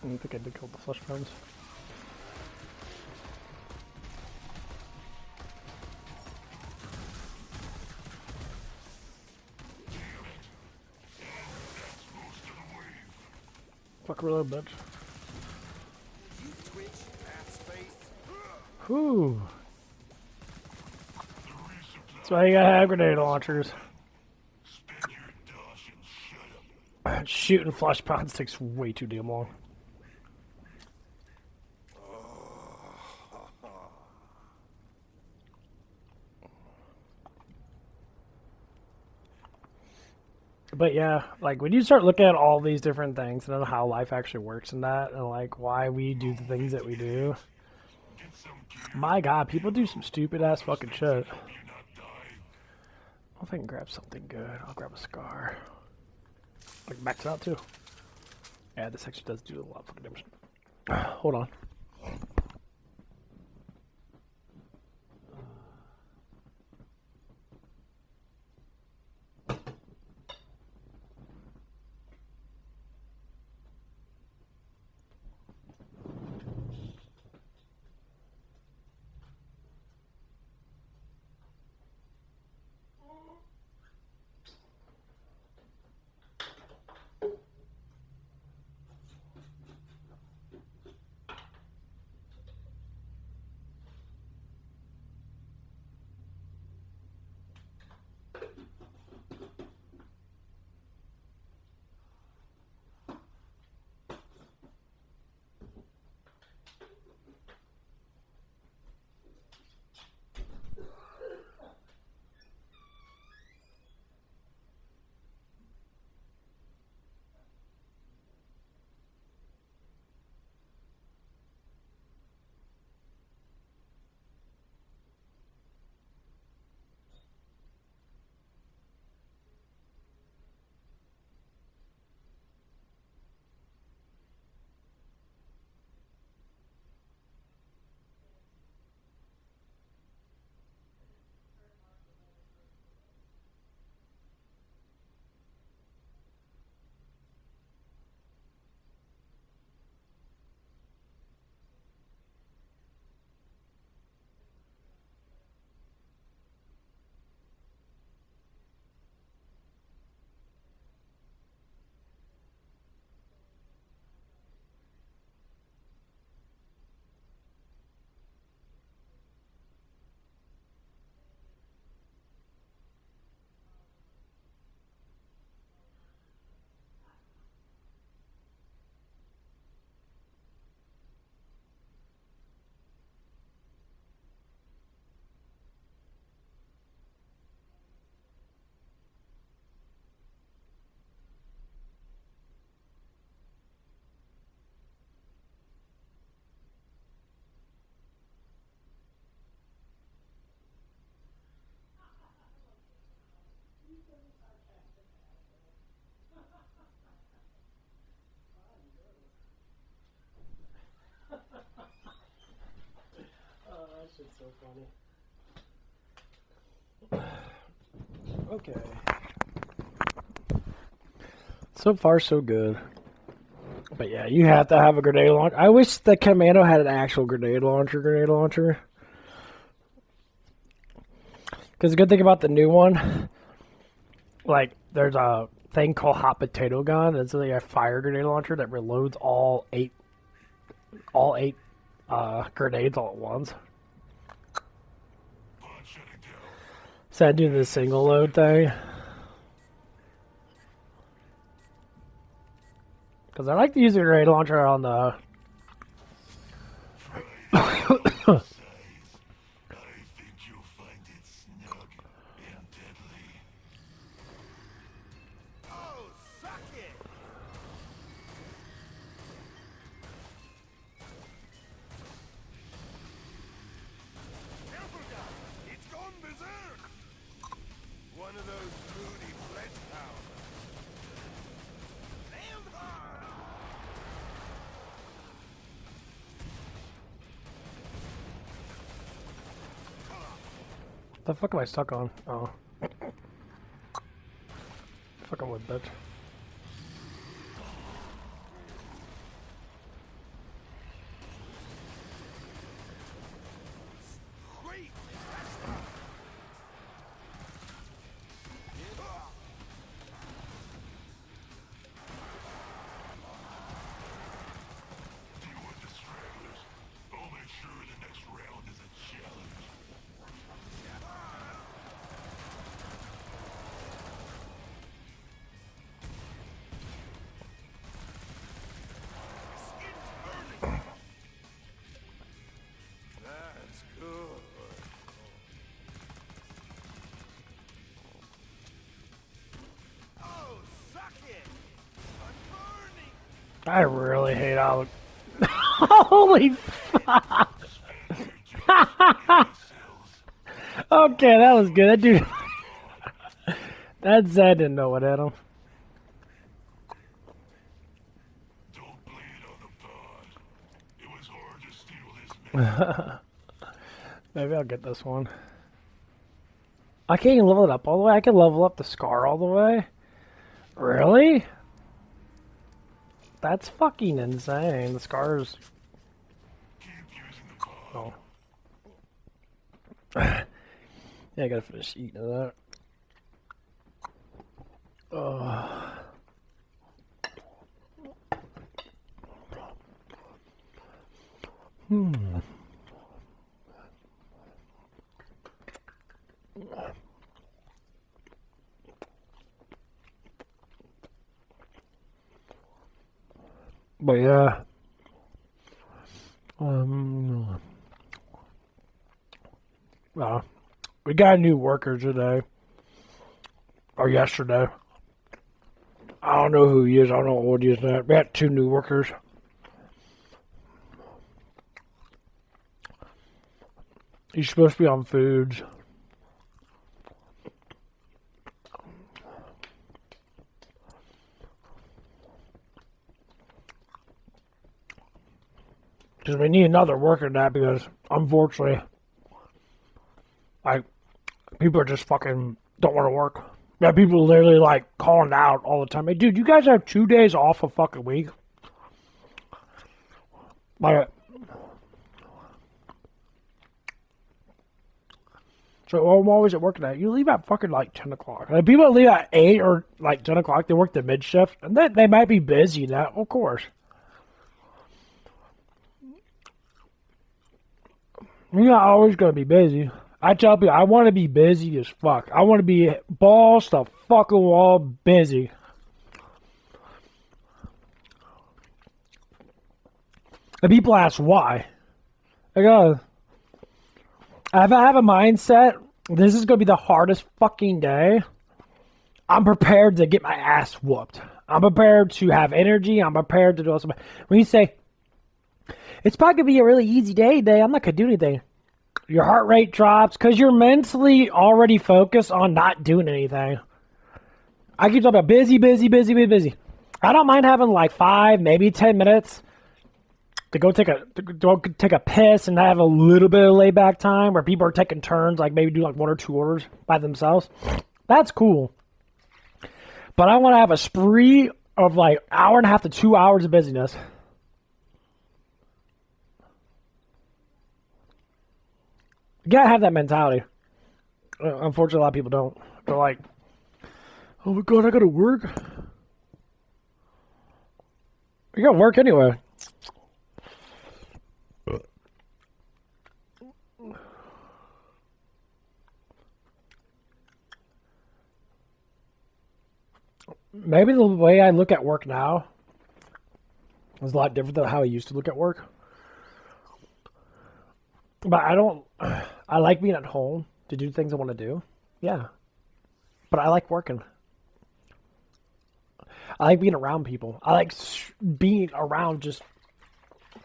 I don't think I did kill the flesh pounds. Fuck reload, bitch. You twitch, ass face. Whew. That's why you gotta have grenade launchers. Spend your dosh and shut up. Shooting flesh pounds takes way too damn long. But yeah, like when you start looking at all these different things and how life actually works and that, and like why we do the things that we do, my god, people do some stupid ass fucking shit. If I can grab something good, I'll grab a scar. Like max out too. Yeah, this actually does do a lot of fucking damage. Hold on. That shit's so funny. Okay. So far, so good. But yeah, you have to have a grenade launcher. I wish the Commando had an actual grenade launcher. Because the good thing about the new one, like, there's a thing called Hot Potato Gun. It's like a fire grenade launcher that reloads all eight grenades all at once. Pod shutting down. Instead of doing the single load thing. Because I like to use the grenade launcher on the... I think you'll find it snug and deadly. Oh, suck it! Careful, guy! It's gone berserk! One of those moody flesh powers. Nailed hard! The fuck am I stuck on? Oh. Fucking wood, bitch. Wait! Deal with the stragglers. I'll make sure the next round is a challenge. Skin's burning! That's good. Oh, suck it! I'm burning! I really hate how... Holy fuck! Okay, that was good. That dude... that Zed didn't know what hit him. Don't blame it on the pod. It was hard to steal his man. Maybe I'll get this one. I can't even level it up all the way. I can level up the Scar all the way. Really? That's fucking insane. The Scar's... Keep using the pod. Oh. Yeah, I gotta finish eating that. But yeah. We got a new worker today. Or yesterday. I don't know who he is. I don't know what he is. We got 2 new workers. He's supposed to be on foods. Because we need another worker now because, unfortunately, people are just fucking don't want to work. Yeah, people literally like calling out all the time. Hey, dude, you guys have 2 days off a fucking week? Like, so I'm always at work at. You leave at fucking like 10 o'clock. Like, people leave at 8 or like 10 o'clock. They work the mid shift, and they might be busy now, of course. You're not always going to be busy. I tell people, I want to be busy as fuck. I want to be balls to fucking wall busy. And people ask why. I go, if I have a mindset, this is going to be the hardest fucking day, I'm prepared to get my ass whooped. I'm prepared to have energy. I'm prepared to do something. When you say, it's probably going to be a really easy day today, I'm not going to do anything. Your heart rate drops because you're mentally already focused on not doing anything. I keep talking about busy. I don't mind having like 5, maybe 10 minutes to go take a piss and have a little bit of laid back time where people are taking turns, like maybe do like 1 or 2 orders by themselves. That's cool. But I want to have a spree of like 1.5 to 2 hours of busyness. You gotta have that mentality. Unfortunately, a lot of people don't. They're like, oh my god, I gotta work. You gotta work anyway. maybe the way I look at work now is a lot different than how I used to look at work. But I don't. I like being at home to do things I want to do. Yeah, but I like working. I like being around people. I like being around just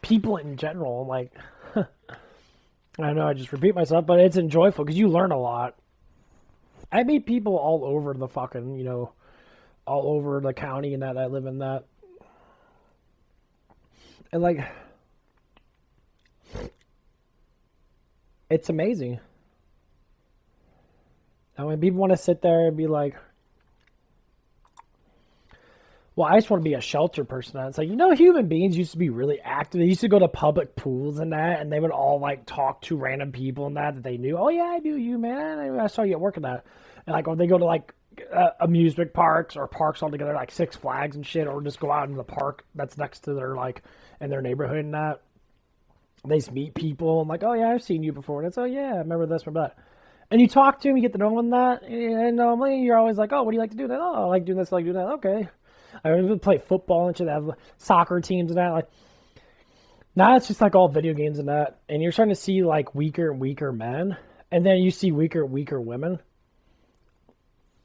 people in general. Like, I know I just repeat myself, but it's enjoyable because you learn a lot. I meet people all over the fucking, all over the county and that I live in that. And like, it's amazing. And when people want to sit there and be like, well, I just want to be a shelter person. And it's like, human beings used to be really active. They used to go to public pools and that, and they would all like talk to random people and that they knew. Oh yeah, I knew you, man. I saw you at work in that. And like when they go to like amusement parks or parks altogether, like Six Flags and shit, or just go out in the park that's next to their like in their neighborhood and that, they just meet people and like, oh yeah, I've seen you before. And it's, oh yeah, I remember this, remember that. And you talk to them, you get to know them and that, and normally you're always like, oh, what do you like to do? That, oh, I like doing this, I like doing that. Okay. I would play football and shit. Have soccer teams and that. Like now, it's just like all video games and that. And you're starting to see like weaker and weaker men, and then you see weaker and weaker women,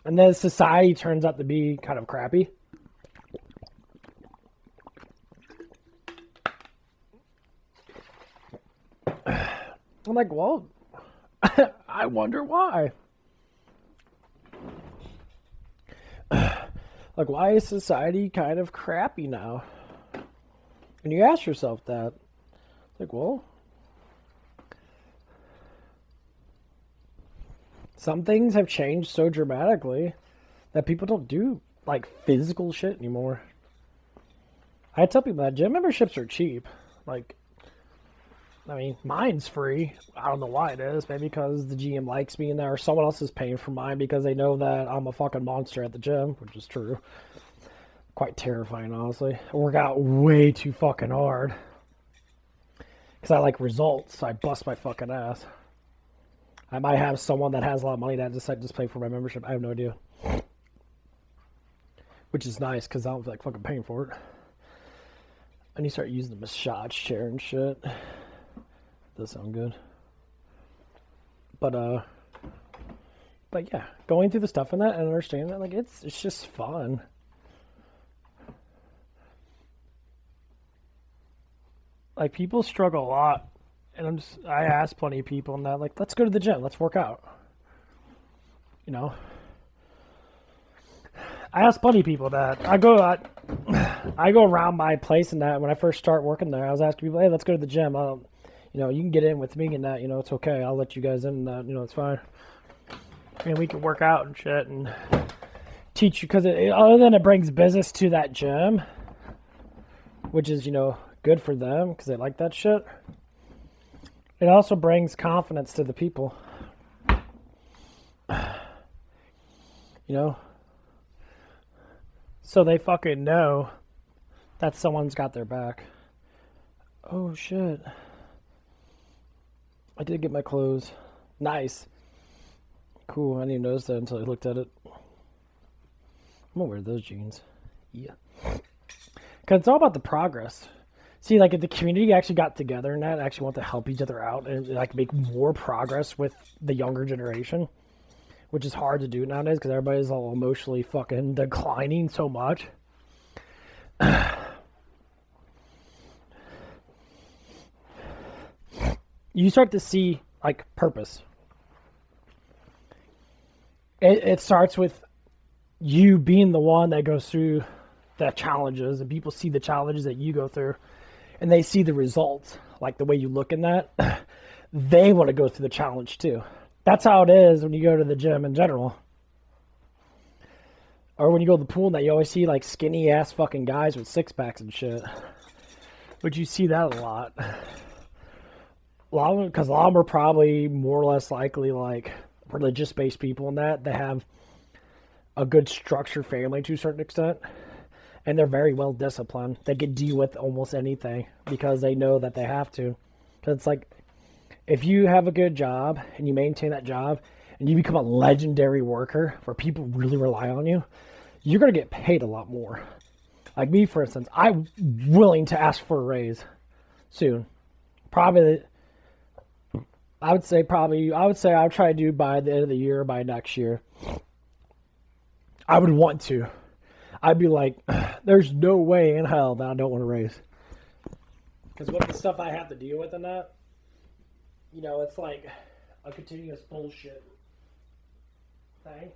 and then society turns out to be kind of crappy. I'm like, well, I wonder why. Like, why is society kind of crappy now? And you ask yourself that. Like, well, some things have changed so dramatically that people don't do, like, physical shit anymore. I tell people that gym memberships are cheap. Like, I mean, mine's free. I don't know why it is. Maybe because the GM likes me in there, or someone else is paying for mine because they know that I'm a fucking monster at the gym, which is true. Quite terrifying, honestly. I work out way too fucking hard. Because I like results, so I bust my fucking ass. I might have someone that has a lot of money that decided to just pay for my membership. I have no idea. Which is nice, because I don't feel like fucking paying for it. And you start using the massage chair and shit. Does sound good. But yeah, going through the stuff in that and understanding that, like, it's just fun. Like, people struggle a lot, and I ask plenty of people and that, like, let's go to the gym, let's work out. I ask plenty of people that. I go around my place and that. When I first start working there, I was asking people, hey, let's go to the gym. You can get in with me and that, it's okay. I'll let you guys in and that, it's fine. And we can work out and shit and teach you, because other than it brings business to that gym, which is, good for them because they like that shit, it also brings confidence to the people. So they fucking know that someone's got their back. Oh shit. I did get my clothes. Nice. Cool, I didn't even notice that until I looked at it. I'm gonna wear those jeans. Yeah. Because it's all about the progress. See, like, if the community actually got together and that, actually want to help each other out and, like, make more progress with the younger generation, which is hard to do nowadays because everybody's all emotionally fucking declining so much. You start to see, like, purpose. It starts with you being the one that goes through the challenges, and people see the challenges that you go through, and they see the results, like the way you look in that. They want to go through the challenge too. That's how it is when you go to the gym in general. Or when you go to the pool, that you always see like skinny ass fucking guys with six packs and shit. But you see that a lot. Because a lot of them are probably more or less likely like religious based people and that. They have a good structured family to a certain extent. And they're very well disciplined. They can deal with almost anything because they know that they have to. Because it's like, if you have a good job and you maintain that job and you become a legendary worker where people really rely on you, you're gonna get paid a lot more. Like me, for instance, I'm willing to ask for a raise soon. Probably, I would say I'll try to do by the end of the year, by next year. I would want to. I'd be like, there's no way in hell that I don't want to raise. Because with the stuff I have to deal with in that, you know, it's like a continuous bullshit thing.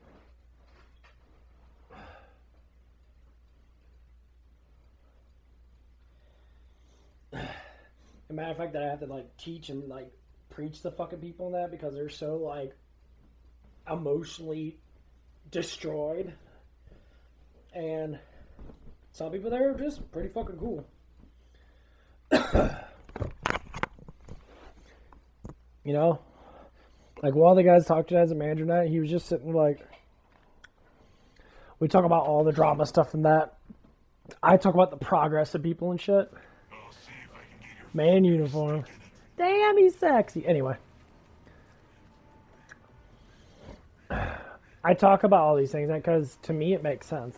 A matter of fact, that I have to like teach and like preach the fucking people in that because they're so like emotionally destroyed, and some people there are just pretty fucking cool. You know, like one of the guys talked to as a manager night, he was just sitting like, we talk about all the drama stuff and that. I talk about the progress of people and shit. I'll see if I can get your Man uniform. Damn, he's sexy. Anyway. I talk about all these things because to me it makes sense.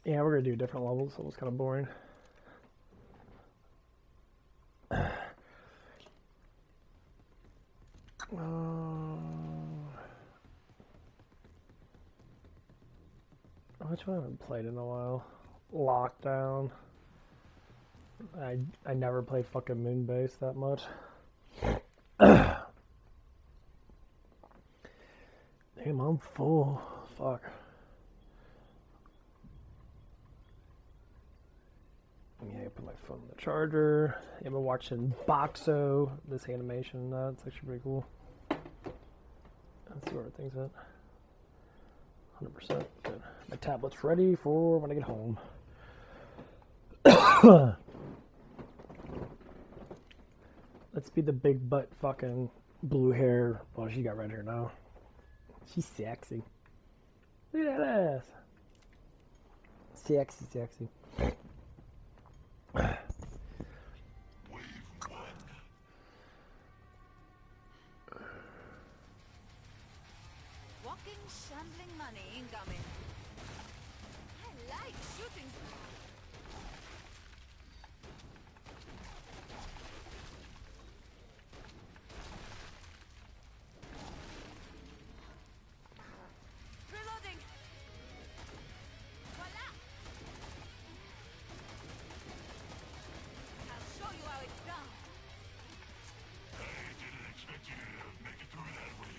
Yeah, we're going to do different levels, so it's kind of boring. Which one I haven't played in a while? Lockdown. I never play fucking Moonbase that much. Damn, I'm full. Fuck. Yeah, I put my phone in the charger. I've been watching Boxo, this animation. That's actually pretty cool. Let's see where everything's at. 100%. Good. My tablet's ready for when I get home. Let's be the big butt fucking blue hair. Well, she got red hair now. She's sexy. Look at that ass. Sexy, sexy. wave one. Walking, shambling money incoming. I like shooting. Reloading. Voila. I'll show you how it's done. I didn't expect you to make it through that wave.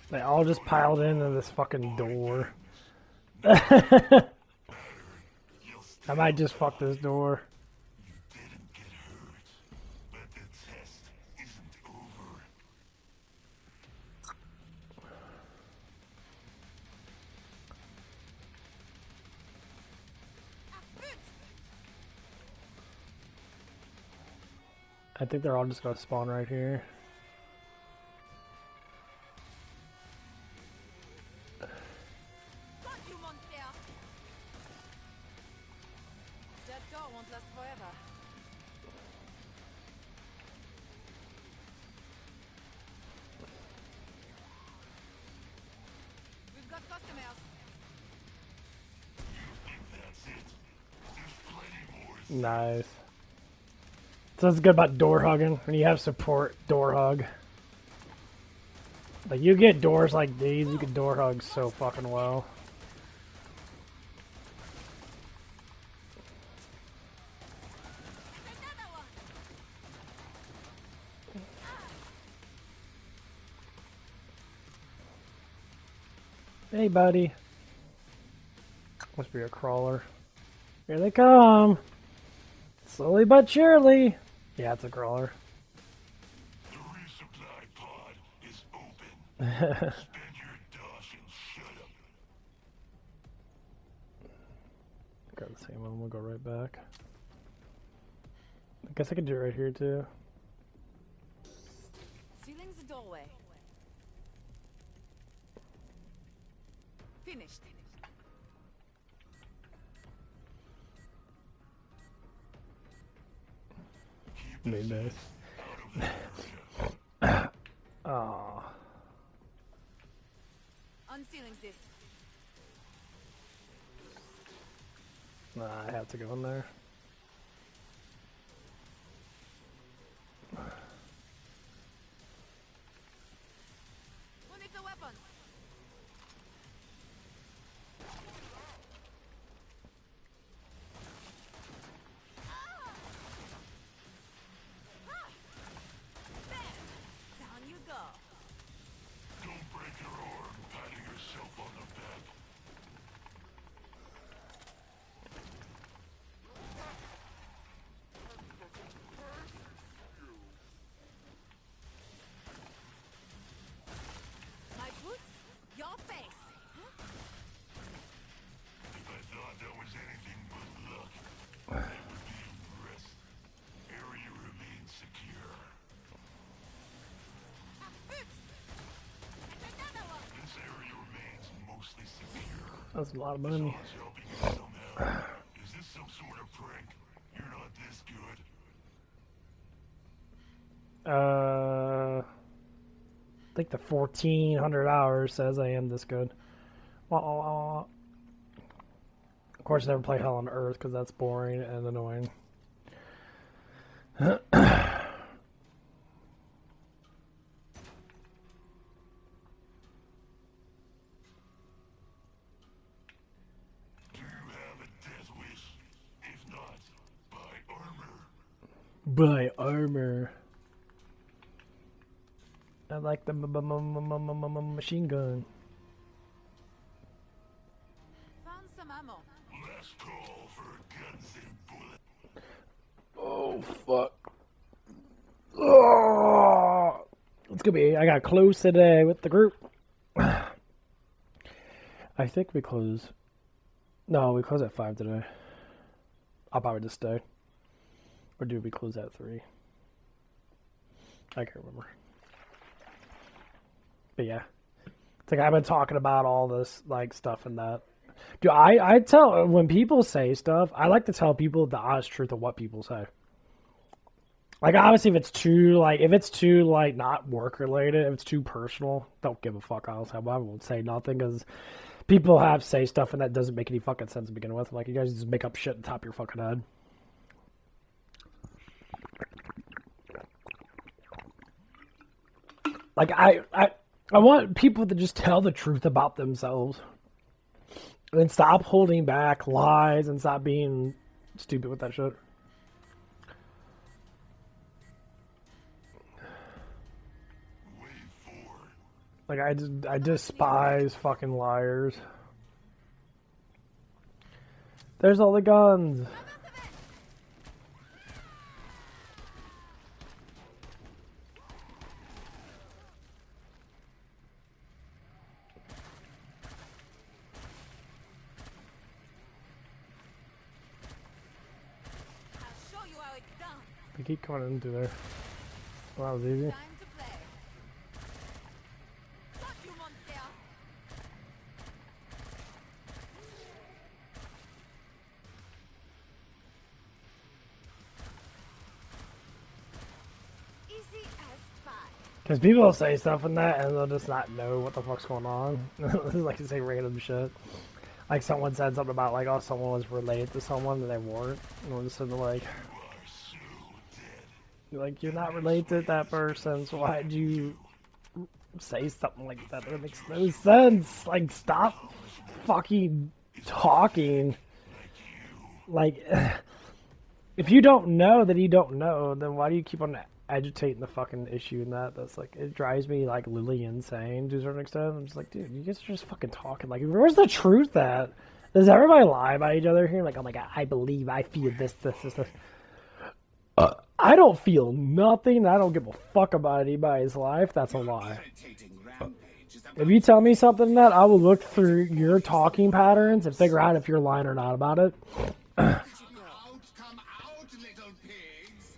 They all just piled into this fucking door. I might just fuck this door. You didn't get hurt, but the test isn't over. I think they're all just gonna spawn right here. Got you, monster. That door won't last forever. We've got customers. That's it. There's plenty more. Nice. So it's good about door hugging. When you have support, door hug. Like you get doors like these, you can door hug so fucking well. Another one. Hey, buddy. Must be a crawler. Here they come. Slowly but surely. Yeah, it's a crawler. The resupply pod is open. Spend your dosh and shut up. Got the same one. We'll go right back. I guess I could do it right here too. Sealing the doorway. Finished. Made nice. this. Nah, I have to go in there. Who needs a weapon? Down you go. Don't break your arm patting yourself on the back. My boots, your face. If I thought that was anything but luck, that would be a rest. Area remains secure. Boots! And another one! This area remains mostly secure. That's a lot of As money. long as helping you somehow. Is this some sort of prank? You're not this good. I think the 1400 hours says I am this good. Wah, wah, wah, wah. Of course, I never play Hell on Earth because that's boring and annoying. Do you have a death wish? If not, buy armor. Buy armor. I like the machine gun. Found some ammo. Last call for guns and bullets. Oh fuck. Oh, it's gonna be. I got close today with the group. I think we close. No, we close at 5 today. I'll probably just stay. Or do we close at 3? I can't remember. But yeah. It's like I've been talking about all this like stuff and that. Dude, I tell when people say stuff, I like to tell people the honest truth of what people say. Like obviously if it's too like not work related, if it's too personal, don't give a fuck. I won't say nothing because people have say stuff and that doesn't make any fucking sense to begin with. Like you guys just make up shit on top of your fucking head. Like I want people to just tell the truth about themselves. And stop holding back lies and stop being stupid with that shit. Wave 4. Like I despise fucking liars. There's all the guns. I'll show you how it's done. They keep coming into there. Well, that was easy. Time to play. Got you, monster. Easy as pie. Because people will say stuff in that and they'll just not know what the fuck's going on. Like to say random shit. Like someone said something about like, oh, someone was related to someone and they weren't. And we're just sitting there like, You are so dead. like you're not related to that person, so why'd you say something like that? That makes no sense. Like stop fucking talking. Like if you don't know that you don't know, then why do you keep on agitating the fucking issue and that's like it drives me like literally insane to a certain extent. I'm just like, dude, you guys are just fucking talking. Like where's the truth at? Does everybody lie about each other here? Like, oh my god, I believe, I feel this. I don't feel nothing. I don't give a fuck about anybody's life. That's a lie. Irritating rampage is If you tell me something that, I will look through your talking patterns and figure out if you're lying or not about it. Come out, little pigs.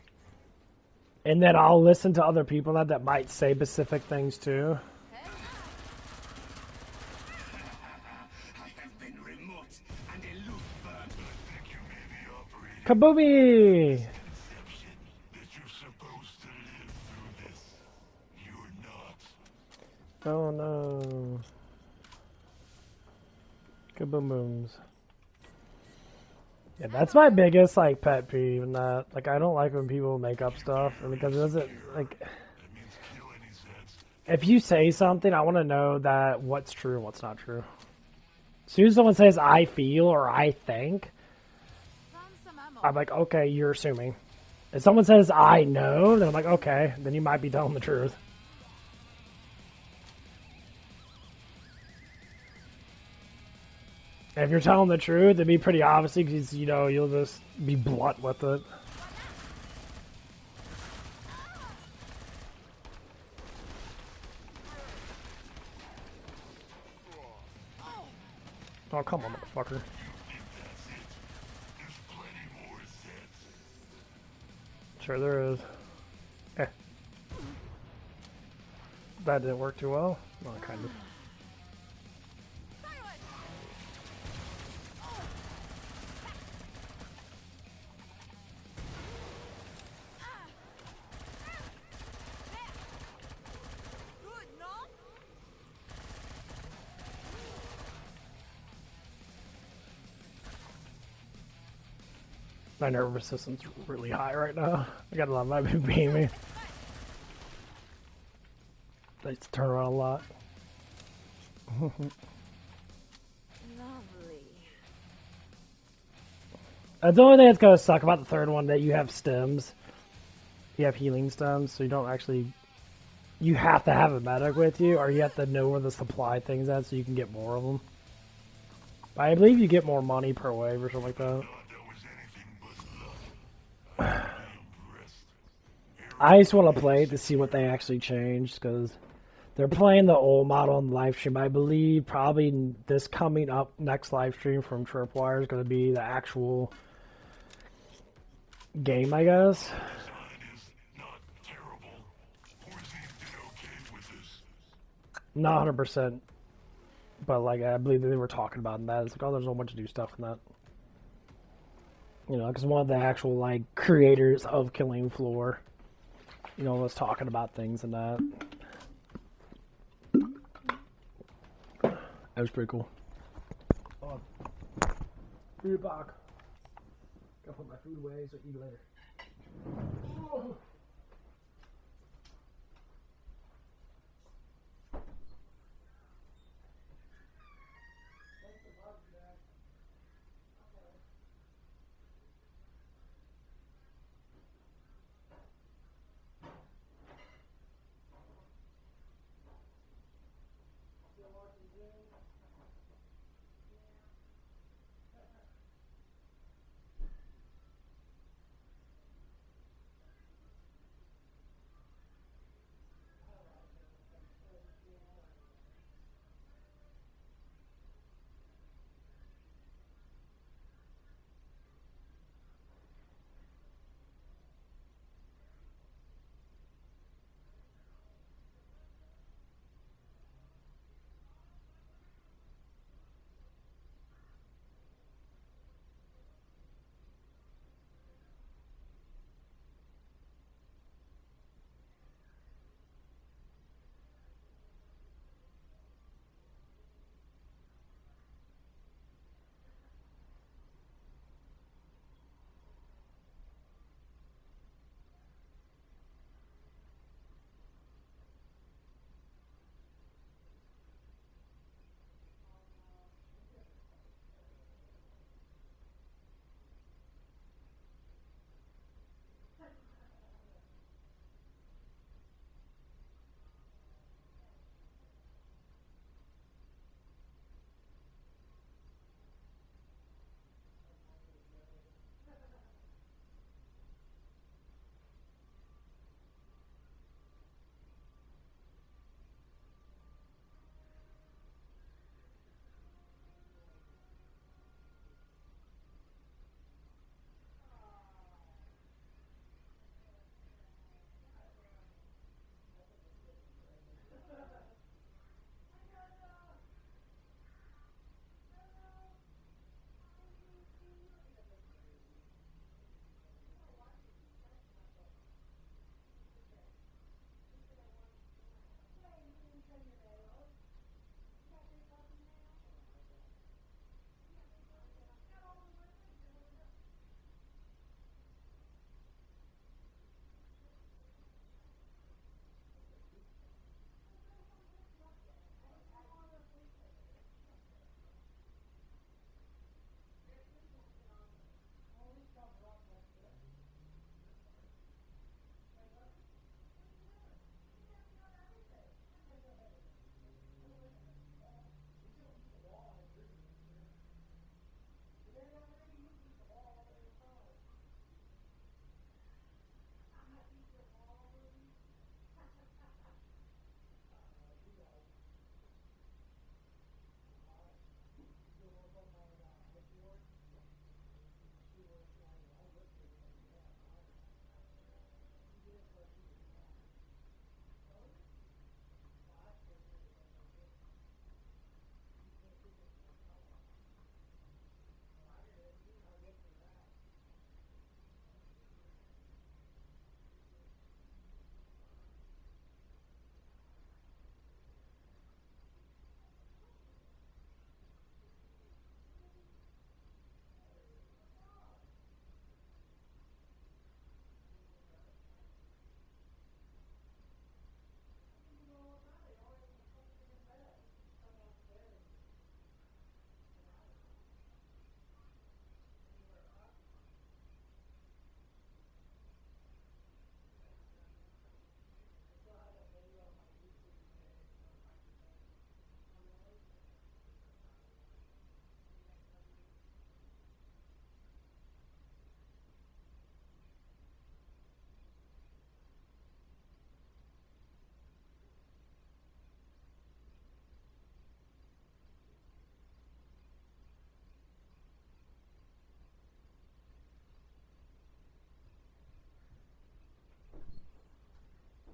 And then I'll listen to other people that might say specific things too. I have been remote and aloof vermin. I think you may be operating Kaboomy! conception that you're supposed to live through this. You're not. Oh no. Kaboom booms. Yeah, that's my biggest like pet peeve. And that like I don't like when people make up stuff, and because it doesn't like. That means kill any Zeds. If you say something, I want to know that what's true and what's not true. As soon as someone says "I feel" or "I think," Found some ammo. I'm like, okay, you're assuming. If someone says "I know," then I'm like, okay, then you might be telling the truth. If you're telling the truth, it'd be pretty obvious because you know you'll just be blunt with it. Oh come on, motherfucker! That's it. There's plenty more Zeds. Sure there is. Eh. That didn't work too well. Well, kind of. Silence! Good, no? My nervous system's really high right now. I got a lot of my being me. I used to turn around a lot. Lovely. The only thing that's gonna suck about the third one that you have stems. You have healing stems, so you don't actually. You have to have a medic with you, or you have to know where the supply thing's at so you can get more of them. But I believe you get more money per wave or something like that. Thought that was anything but luck. I'd be impressed. I just want to play it to see what they actually changed because they're playing the old model on the live stream. I believe probably this coming up next live stream from Tripwire is going to be the actual game, I guess. Design is not terrible. Porzine did okay with this. Not 100%, but like I believe they were talking about in that. It's like, oh, there's a whole bunch of new stuff in that. You know, because one of the actual like creators of Killing Floor, you know, was talking about things and that. That was pretty cool. Oh, food box. Gotta put my food away so eat later. Oh.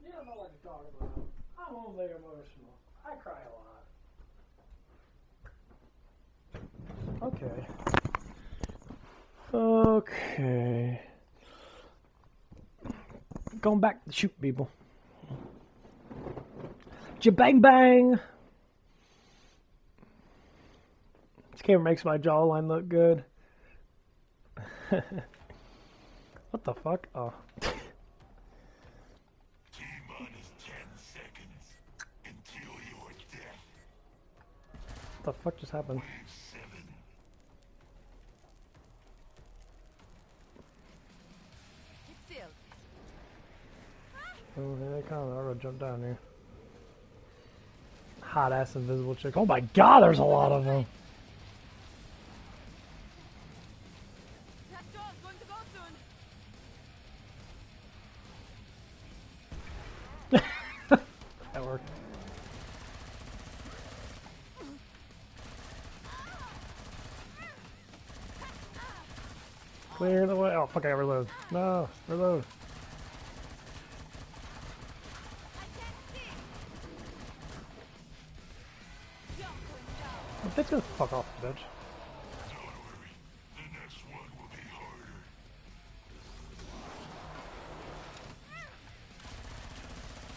You don't know what you're talking about. I'm only emotional. I cry a lot. Okay. Okay. Going back to shoot people. Bang bang! This camera makes my jawline look good. What the fuck? Oh. T-minus 10 seconds until your death. What the fuck just happened? Wave 7. It's sealed. Oh, here they come. I'm gonna jump down here. Hot ass invisible chick. Oh my god, there's a lot of them. That door's going to go soon. That worked. Clear the way. Oh fuck, I gotta reload. No, reload. I can't see. You're going down. Bitch, gonna fuck off, bitch. Don't worry, the next one will be harder.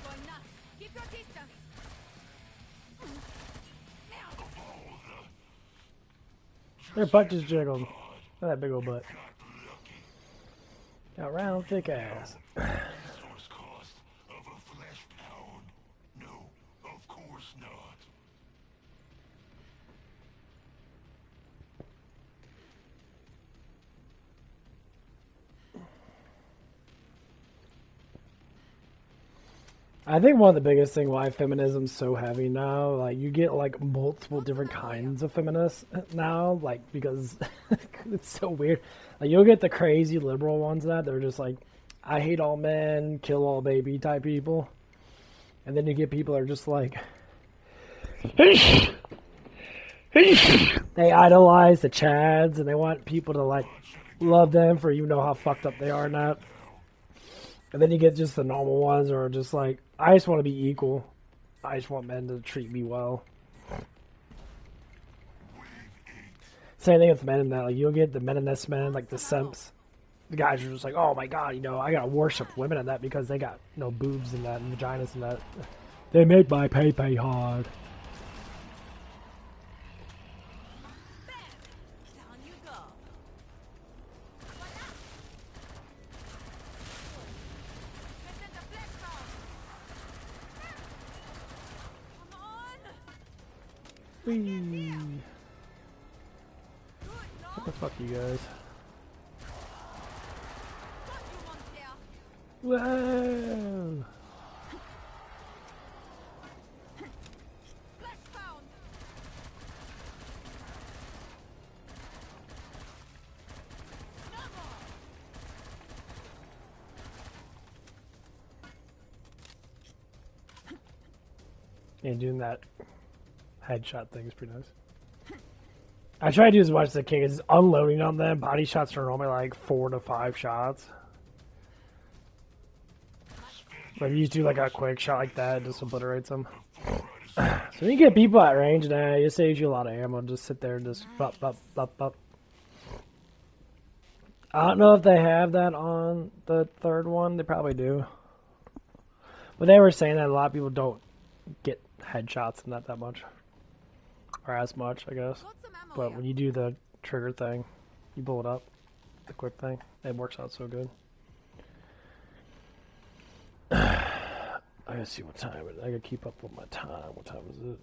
Going nuts. Keep your distance. Now. Their butt just jiggled. Look at that big old butt. Got round, thick ass. Resource cost of a flesh pound? No, of course not. I think one of the biggest thing why feminism's so heavy now, like you get like multiple different kinds of feminists now, like because it's so weird. Like you'll get the crazy liberal ones that they're just like, I hate all men, kill all baby type people, and then you get people that are just like, they idolize the Chads and they want people to like love them for you know how fucked up they are and that. And then you get just the normal ones, or just like, I just want to be equal. I just want men to treat me well. Same thing with men in that. Like, you'll get the men in this men, like the simps. The guys are just like, oh my god, you know, I gotta worship women in that because they got no boobs in that and vaginas in that. They make my pay hard. Down you go. Present a flesh pound. Come on. Whee. Good, no? What the fuck, you guys? Got you, monster. Whoa! Flesh pound. No more. Yeah, doing that headshot thing is pretty nice. I try to do as much as I can. It's unloading on them. Body shots are normally like 4 to 5 shots. But if you just do like a quick shot like that, it just obliterates them. So when you get people at range now, it saves you a lot of ammo. Just sit there and just bup, bup, bup, bup. I don't know if they have that on the third one. They probably do. But they were saying that a lot of people don't get headshots in that much. Or as much, I guess. Got some ammo But here. when you do the trigger thing, you blow it up, the quick thing, it works out so good. I gotta see what time it is. I gotta keep up with my time. What time is it?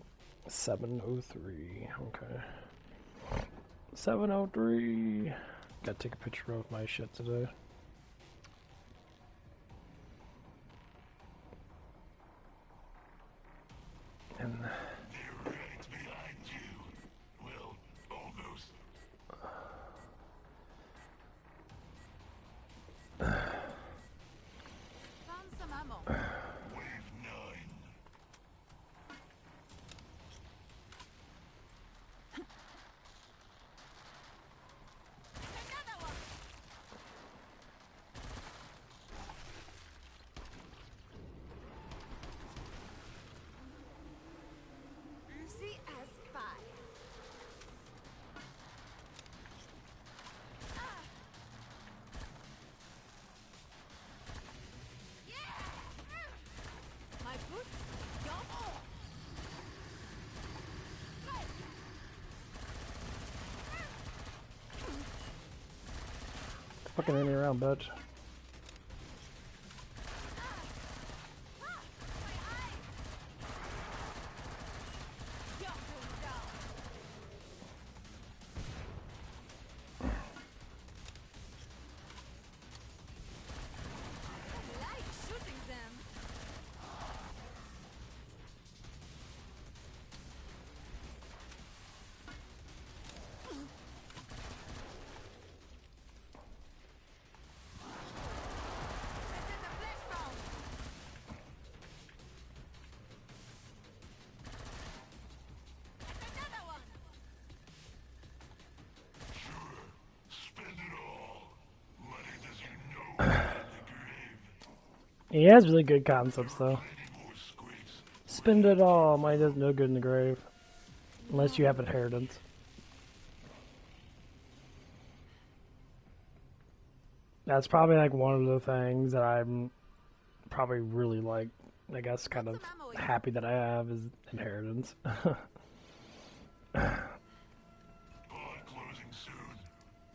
7:03. Okay. 7:03. Gotta take a picture of my shit today. And They're right behind you. Well, almost. Found some ammo. Wave 9. Another one. Fucking hit me around, bitch. You're going down. I like shooting them. This is the flesh round. That's another one. Spend it all. Money does you no good in the grave. He has really good concepts, though. Any more squeaks? Spend it all. Money does no good in the grave. Unless you have inheritance. That's probably like one of the things that I'm probably really like, I guess, kind of happy that I have is inheritance. Pod closing soon.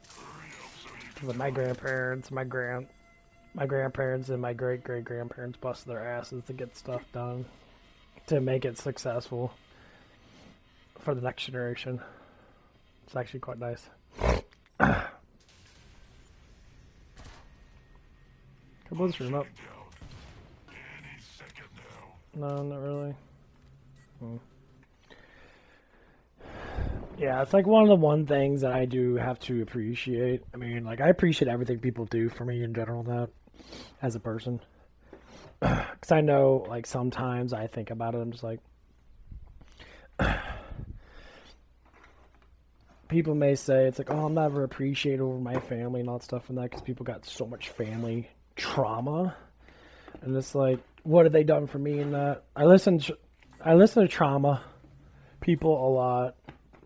Hurry up so you can But my grandparents, my grandparents and my great-great-grandparents busted their asses to get stuff done, to make it successful for the next generation. It's actually quite nice. Come on, stream up. down. Any second now. No, not really. Yeah, it's like one of the one things that I do have to appreciate. I mean, like, I appreciate everything people do for me in general, that as a person. Because I know, like, sometimes I think about it, I'm just like, people may say, it's like, oh, I'm never appreciative over my family and all that stuff and that, because people got so much family trauma. And it's like, what have they done for me in that? I listen to trauma people a lot,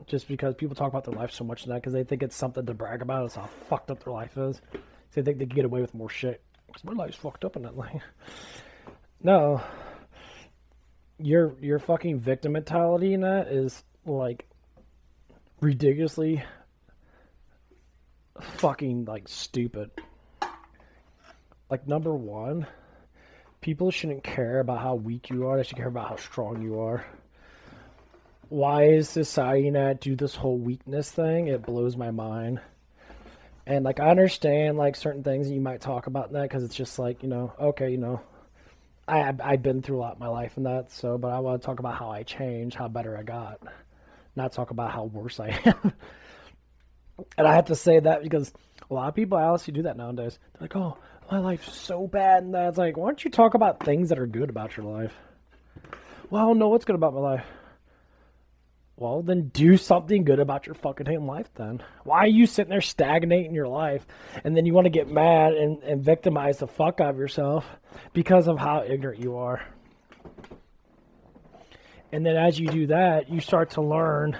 just because people talk about their life so much in that, because they think it's something to brag about. It's how fucked up their life is. So they think they can get away with more shit. Because my life's fucked up in that life. No. Your fucking victim mentality in that is, like, ridiculously fucking, like, stupid. Like, number one, people shouldn't care about how weak you are. They should care about how strong you are. Why is society not do this whole weakness thing? It blows my mind. And, like, I understand, like, certain things that you might talk about in that, because it's just like, okay, I've been through a lot in my life and that, so, but I want to talk about how I changed, how better I got, not talk about how worse I am. And I have to say that because a lot of people honestly do that nowadays. They're like, oh, my life's so bad, and that's like, why don't you talk about things that are good about your life? Well, I don't know what's good about my life. Well, then do something good about your fucking damn life then. Why are you sitting there stagnating your life and then you want to get mad and victimize the fuck out of yourself because of how ignorant you are? And then as you do that, you start to learn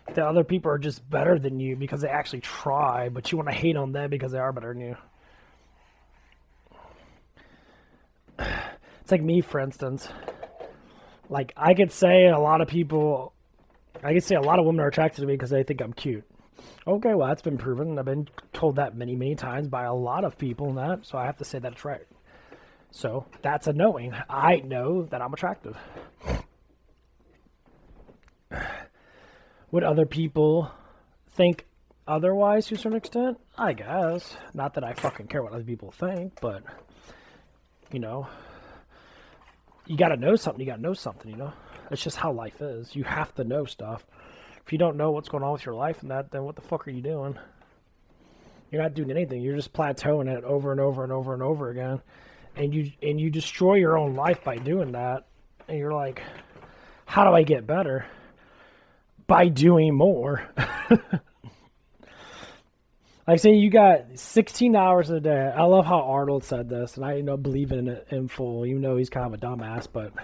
that other people are just better than you because they actually try, but you want to hate on them because they are better than you. It's like me, for instance. Like, I could say a lot of women are attracted to me because they think I'm cute. Okay, well, that's been proven. I've been told that many, many times by a lot of people and that, so I have to say that's right. So, that's a knowing. I know that I'm attractive. Would other people think otherwise to a certain extent? I guess. Not that I fucking care what other people think, but, you gotta know something, It's just how life is. You have to know stuff. If you don't know what's going on with your life and that, then what the fuck are you doing? You're not doing anything. You're just plateauing it over and over and over and over again. And you destroy your own life by doing that. And you're like, how do I get better? By doing more. Like, say you got 16 hours a day. I love how Arnold said this, and I believe in it in full, even though he's kind of a dumbass, but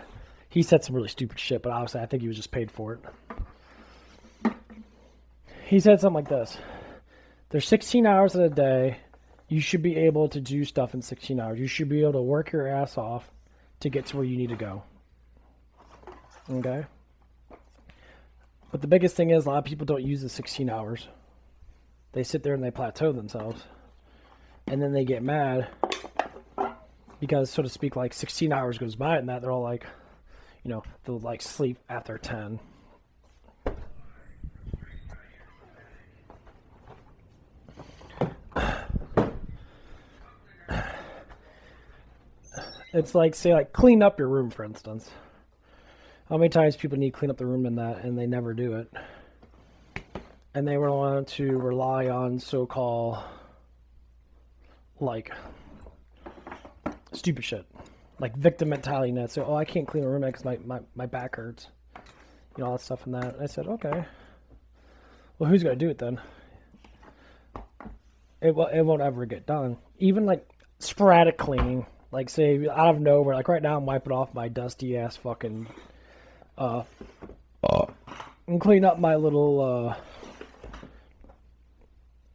he said some really stupid shit, but obviously I think he was just paid for it. He said something like this. There's 16 hours in a day. You should be able to do stuff in 16 hours. You should be able to work your ass off to get to where you need to go. Okay? But the biggest thing is a lot of people don't use the 16 hours. They sit there and they plateau themselves. and then they get mad because, so to speak, like 16 hours goes by and that they're all like, you know, they'll like sleep after 10. It's like, say, like clean up your room, for instance. How many times people need to clean up the room in that and they never do it? And they want to rely on so-called, like, stupid shit. Like victim mentality. And that. So, oh, I can't clean a room because my back hurts. You know, all that stuff and that. And I said, okay. Well, who's going to do it then? It won't ever get done. Even, like, sporadic cleaning. Like, say, out of nowhere. Like, right now I'm wiping off my dusty-ass fucking... and clean up my little,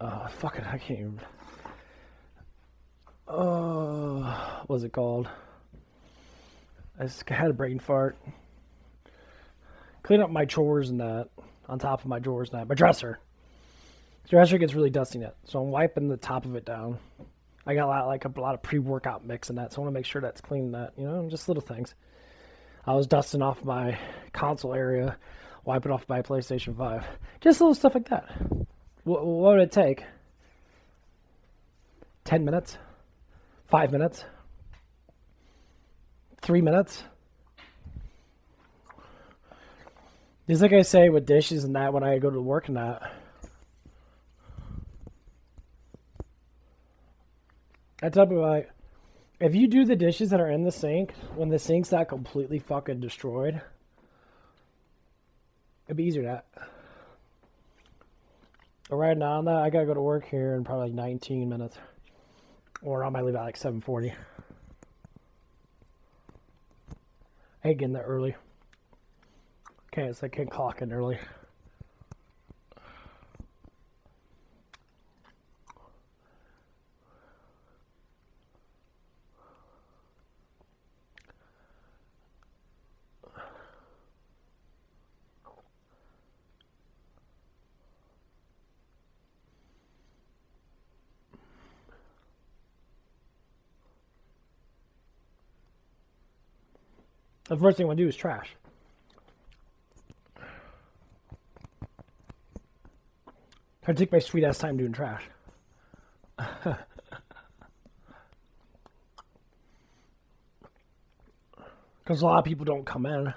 fucking, I can't even... what's it called? I just had a brain fart. Clean up my chores and that. On top of my drawers and that. My dresser. The dresser gets really dusty in it. So I'm wiping the top of it down. I got a lot of pre-workout mix in that. So I want to make sure that's clean and that. You know, just little things. I was dusting off my console area. Wiping off my PlayStation 5. Just little stuff like that. What would it take? 10 minutes? 5 minutes? 3 minutes? Just like I say with dishes and that when I go to work and that. I tell people, like, if you do the dishes that are in the sink, when the sink's not completely fucking destroyed, it'd be easier that. But right now, I gotta go to work here in probably like 19 minutes. Or I might leave at like 7:40. I hate getting there early. I can't clock in early. The first thing I want to do is trash. I take my sweet ass time doing trash. Because a lot of people don't come in.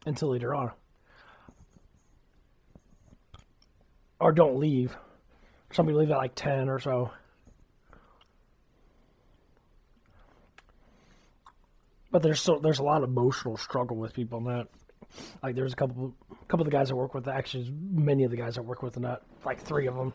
Until later on. Or don't leave. Some people leave at like 10 or so. But there's a lot of emotional struggle with people in that. Like there's a couple of the guys I work with, actually many of the guys I work with, and not like 3 of them.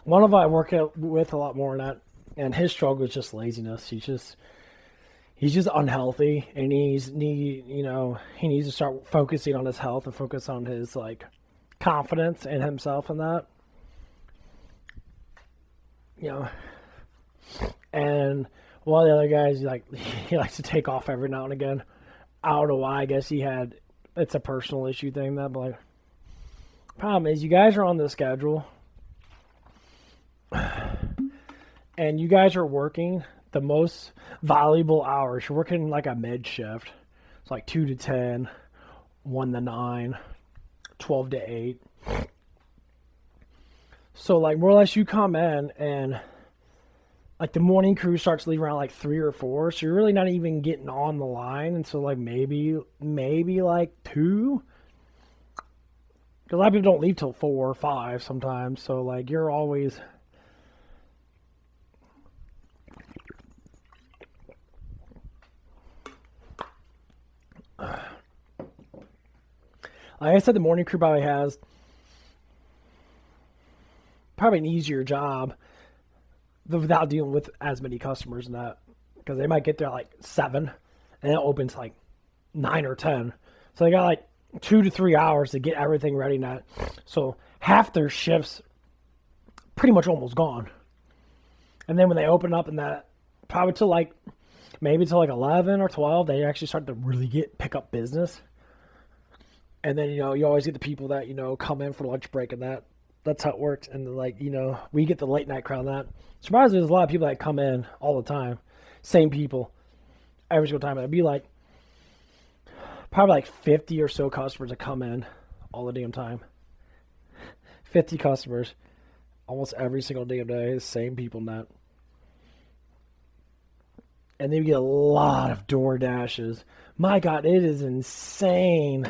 One of them I work with a lot more in that, and his struggle is just laziness. He's just unhealthy, and he needs to start focusing on his health and focus on his like confidence in himself and that. You know, and one of the other guys, he likes to take off every now and again. I don't know why. I guess it's a personal issue thing. That, but like, problem is, you guys are on the schedule, and you guys are working the most valuable hours. You're working like a mid shift. It's like 2 to 10, 1 to 9, 12 to 8. So like more or less, you come in and like the morning crew starts leaving around like 3 or 4, so you're really not even getting on the line until like maybe like 2. Because a lot of people don't leave till 4 or 5 sometimes, so like you're always. Like I said, the morning crew probably has an easier job without dealing with as many customers and that, because they might get there at like 7 and it opens like 9 or 10, so they got like 2 to 3 hours to get everything ready and that. So half their shifts pretty much almost gone, and then when they open up and that, probably till like maybe till like 11 or 12, they actually start to really pick up business. And then, you always get the people that, come in for lunch break and that's how it works. And like, we get the late night crowd and that. Surprisingly, there's a lot of people that come in all the time. Same people. Every single time. It'd be like, probably like 50 or so customers that come in all the damn time. 50 customers. Almost every single damn day. Same people and that. And then we get a lot of door dashes. My God, it is insane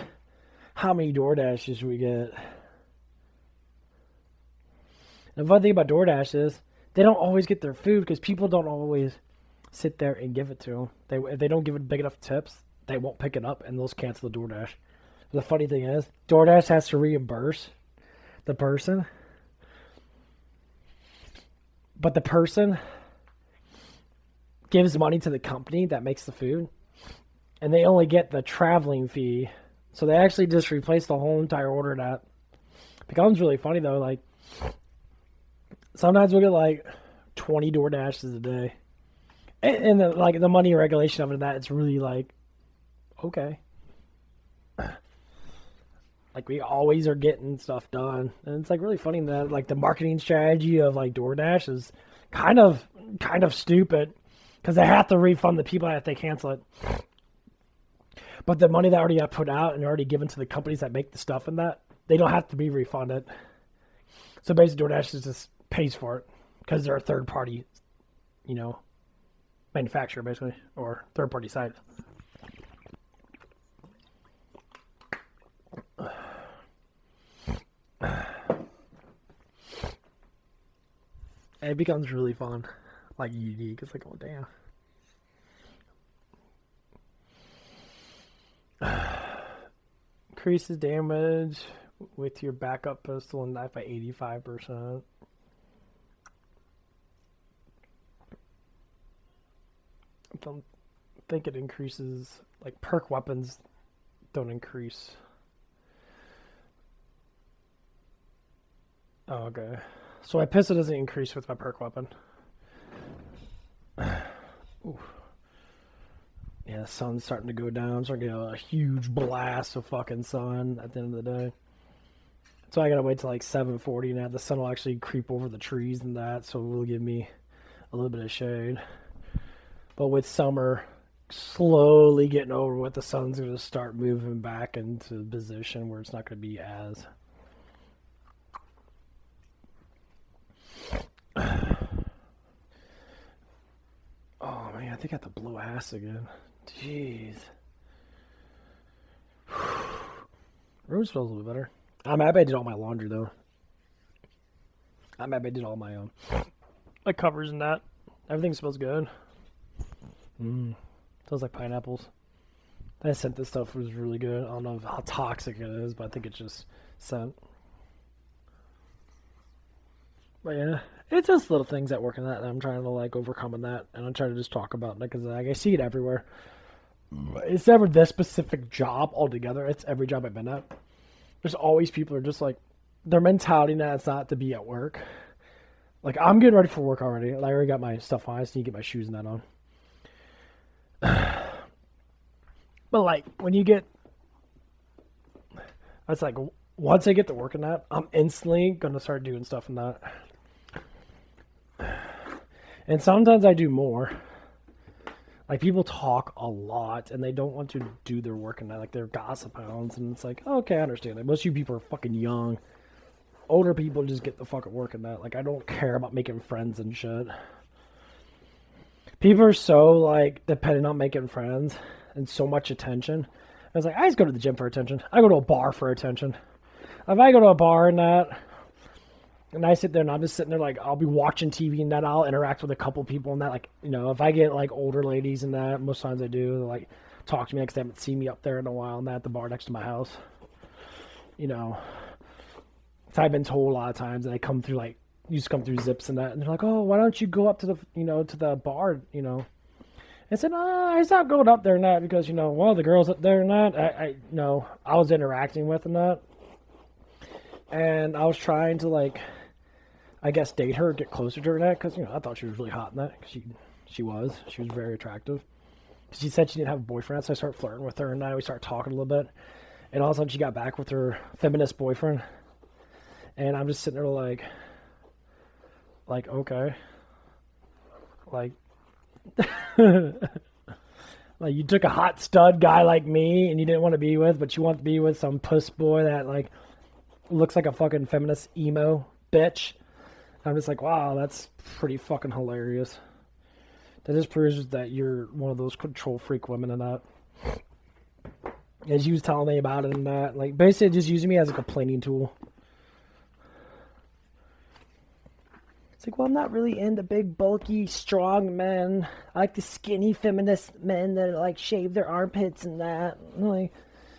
how many door dashes we get. And the fun thing about DoorDash is they don't always get their food because people don't always sit there and give it to them. If they don't give it big enough tips, they won't pick it up and they'll cancel the DoorDash. The funny thing is, DoorDash has to reimburse the person, but the person gives money to the company that makes the food, and they only get the traveling fee. So they actually just replace the whole entire order. That becomes really funny though. Like sometimes we'll get like 20 door dashes a day, and the money regulation of it, that it's really like okay. Like we always are getting stuff done, and it's like really funny that like the marketing strategy of like DoorDash is kind of stupid because they have to refund the people if they cancel it. But the money that already got put out and already given to the companies that make the stuff and that, they don't have to be refunded. So basically DoorDash just pays for it because they're a third party, manufacturer basically, or third party site. And it becomes really fun, like unique. It's like, oh damn. Increases damage with your backup pistol and knife by 85%. I don't think it increases, like perk weapons don't increase. Oh, okay. So my pistol doesn't increase with my perk weapon. Ooh. Yeah, the sun's starting to go down. I'm starting to get a huge blast of fucking sun at the end of the day. So I gotta wait till like 7:40 now. The sun will actually creep over the trees and that, so it will give me a little bit of shade. But with summer slowly getting over with, the sun's gonna start moving back into position where it's not gonna be as oh man, I think I have to blow ass again. Jeez. Room smells a little better. I'm happy I did all my laundry though. I'm happy I did all my like covers and that. Everything smells good. Smells like pineapples. That scent, this stuff was really good. I don't know how toxic it is, but I think it's just scent. But yeah, it's just little things that work in that, and I'm trying to like overcome in that, and I'm trying to just talk about it because like I see it everywhere. It's never this specific job altogether. It's every job I've been at. There's always people who are just like their mentality now it's not to be at work. Like I'm getting ready for work already. Like, I already got my stuff on. I just need to get my shoes and that on. But like when you get, it's like once I get to work in that, I'm instantly gonna start doing stuff in that. And sometimes I do more. Like people talk a lot and they don't want to do their work in that. Like they're gossip hounds, and it's like, oh, okay, I understand that. Most of you people are fucking young. Older people just get the fucking work in that. Like I don't care about making friends and shit. People are so like dependent on making friends and so much attention. I was like, I just go to the gym for attention. I go to a bar for attention. If I go to a bar and that, and I sit there and I'm just sitting there like I'll be watching TV and that I'll interact with a couple people and that like if I get like older ladies and that most times I do they'll, like talk to me because they haven't seen me up there in a while and that at the bar next to my house. So I've been told a lot of times and I come through like used to come through Zips and that and they're like, oh, why don't you go up to the to the bar I said, I stopped going up there and that because one of the girls up there and that I was interacting with and that, and I was trying to like I guess date her, get closer to her and that because I thought she was really hot in that because she was very attractive. She said she didn't have a boyfriend, so I started flirting with her and that we started talking a little bit. And all of a sudden she got back with her feminist boyfriend. And I'm just sitting there like, okay. Like, like you took a hot stud guy like me and you didn't want to be with, but you want to be with some puss boy that like looks like a fucking feminist emo bitch. I'm just like, wow, that's pretty fucking hilarious. That just proves that you're one of those control freak women and that. And she was telling me about it and that. Like, basically just using me as a complaining tool. It's like, well, I'm not really into big, bulky, strong men. I like the skinny, feminist men that, like, shave their armpits and that. I'm like,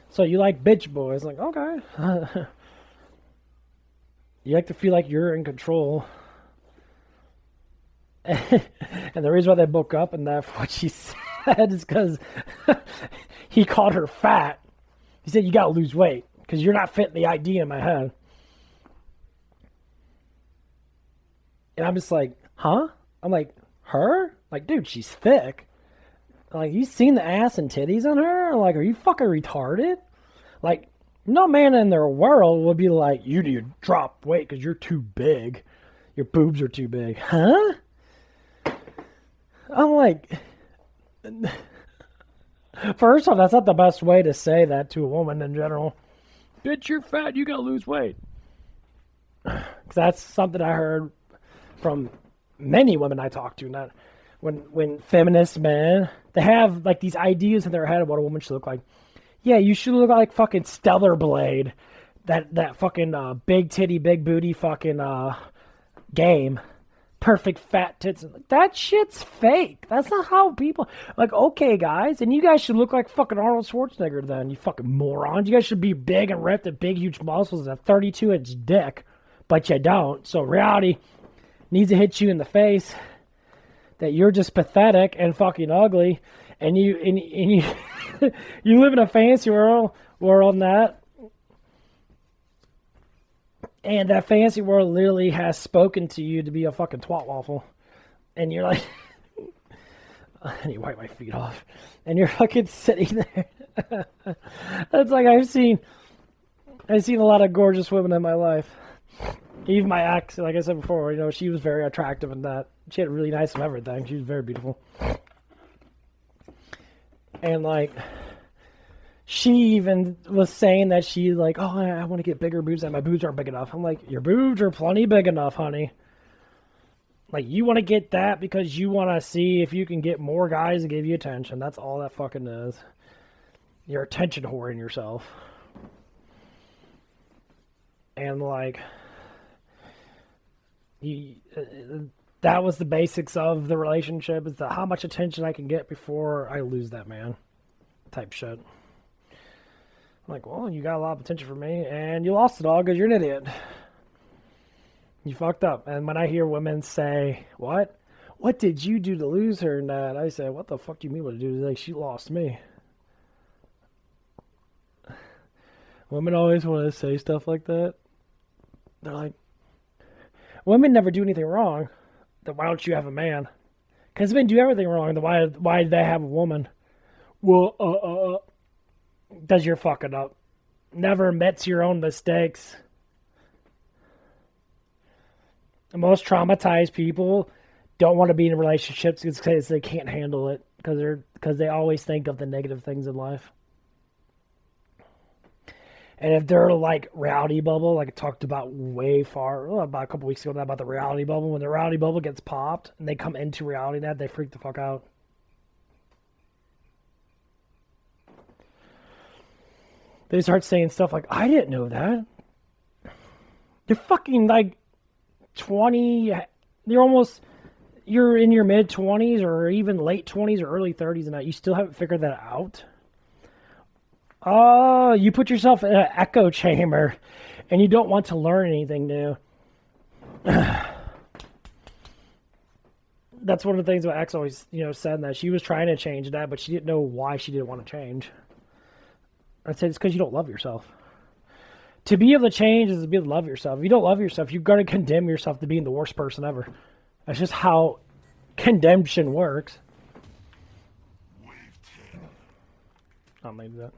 so you like bitch boys. Like, okay. You like to feel like you're in control. And the reason why they broke up and that, what she said, is because he called her fat. He said, you gotta lose weight because you're not fitting the idea in my head. And I'm just like, huh? I'm like, her? Like, dude, she's thick. Like, you seen the ass and titties on her? Like, are you fucking retarded? Like, no man in their world would be like, you need to drop weight because you're too big. Your boobs are too big. Huh? I'm like, first off, that's not the best way to say that to a woman in general. Bitch, you're fat. You gotta lose weight. Because that's something I heard from many women I talk to. Not when feminist men, they have like these ideas in their head of what a woman should look like. Yeah, you should look like fucking Stellar Blade, that fucking big titty, big booty fucking game. Perfect fat tits. That shit's fake. That's not how people. Like, okay, guys, and you guys should look like fucking Arnold Schwarzenegger then, you fucking morons. You guys should be big and ripped and big, huge muscles and a 32-inch dick, but you don't. So reality needs to hit you in the face that you're just pathetic and fucking ugly, and you you live in a fancy world and that. And that fancy world literally has spoken to you to be a fucking twat waffle. And you're like, I need to wipe my feet off. And you're fucking sitting there. That's like I've seen a lot of gorgeous women in my life. Even my ex, like I said before, you know, she was very attractive in that. She had really nice of everything. She was very beautiful. And like, she even was saying that she like, oh, I want to get bigger boobs and my boobs aren't big enough. I'm like, your boobs are plenty big enough, honey. Like, you want to get that because you want to see if you can get more guys to give you attention. That's all that fucking is. You're attention whoring yourself. And like, that was the basics of the relationship, is the how much attention I can get before I lose that man type shit. I'm like, well, you got a lot of attention from me, and you lost it all because you're an idiot. You fucked up. And when I hear women say, what? What did you do to lose her? And that, I say, what the fuck do you mean what to do? Like, she lost me. Women always want to say stuff like that. They're like, women never do anything wrong. Then why don't you have a man? Because men do everything wrong. Then why did they have a woman? Well, does you're fucking up. Never admits your own mistakes. The most traumatized people don't want to be in relationships because they can't handle it, because they always think of the negative things in life. And if they're like reality bubble, like I talked about about a couple weeks ago, about the reality bubble, when the reality bubble gets popped and they come into reality, that they freak the fuck out. They start saying stuff like, I didn't know that. You're fucking like 20, you're in your mid 20s or even late 20s or early 30s and you still haven't figured that out. Oh, you put yourself in an echo chamber and you don't want to learn anything new. That's one of the things my ex always, said, that she was trying to change that, but she didn't know why she didn't want to change. I said, it's because you don't love yourself. To be able to change is to be able to love yourself. If you don't love yourself, you're going to condemn yourself to being the worst person ever. That's just how condemnation works. Wave 10. I'll maybe that.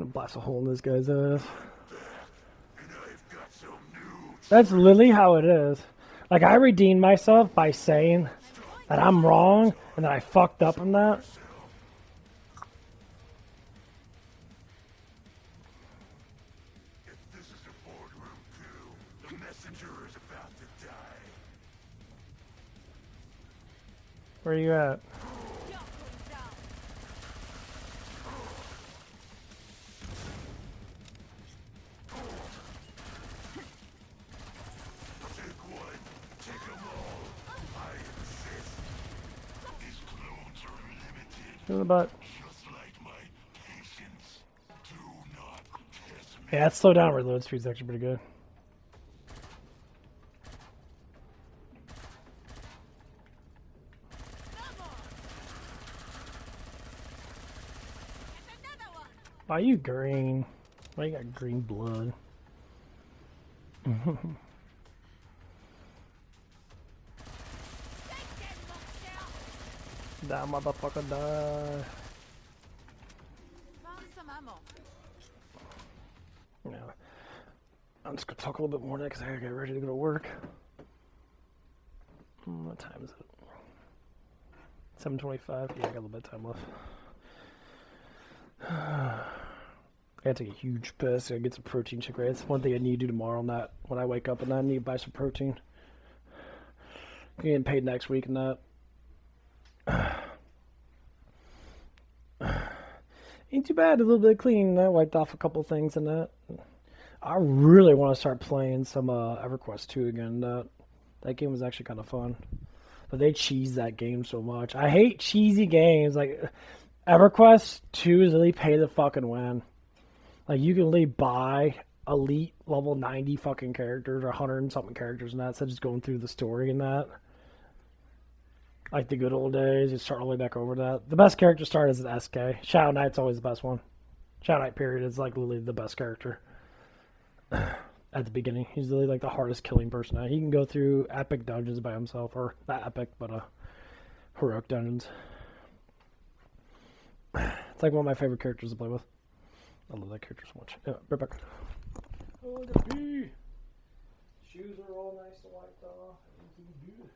Blast a hole in this guy's ass. And I've got some new That's literally how it is. Like, I redeemed myself by saying that I'm wrong and that I fucked up in that. If this is a boardroom coup, the messenger is about to die. Where are you at? You're going down. Take one, take them all. I insist. These clones are limited, In the butt. just like my patience. Do not test me. Yeah, that slow down reload speed's actually pretty good. Come on. Get another one. Why are you green? Why you got green blood? Take that, monster. That motherfucker die. Found some ammo. Yeah. I'm just gonna talk a little bit more now because I gotta get ready to go to work. What time is it? 7:25. Yeah, I got a little bit of time left. I gotta take a huge piss. I gotta get some protein shake. Right, it's one thing I need to do tomorrow. Not when I wake up and I need to buy some protein. I'm getting paid next week and that. Ain't too bad. A little bit of cleaning. I wiped off a couple things and that. I really want to start playing some EverQuest 2 again. That game was actually kind of fun. But they cheese that game so much. I hate cheesy games. Like, EverQuest 2 is really pay the fucking win. Like, you can really buy elite level 90 fucking characters or 100 and something characters and that instead of just going through the story and that. Like the good old days, you start all the way back over that. The best character start is an SK. Shadow Knight's always the best one. Shadow Knight period is like literally the best character. At the beginning, he's really like the hardest killing person. He can go through epic dungeons by himself, or not epic, but heroic dungeons. It's like one of my favorite characters to play with. I love that character so much. Yeah, right back. Oh, I got pee. Shoes are all nice and wiped off. Everything's good.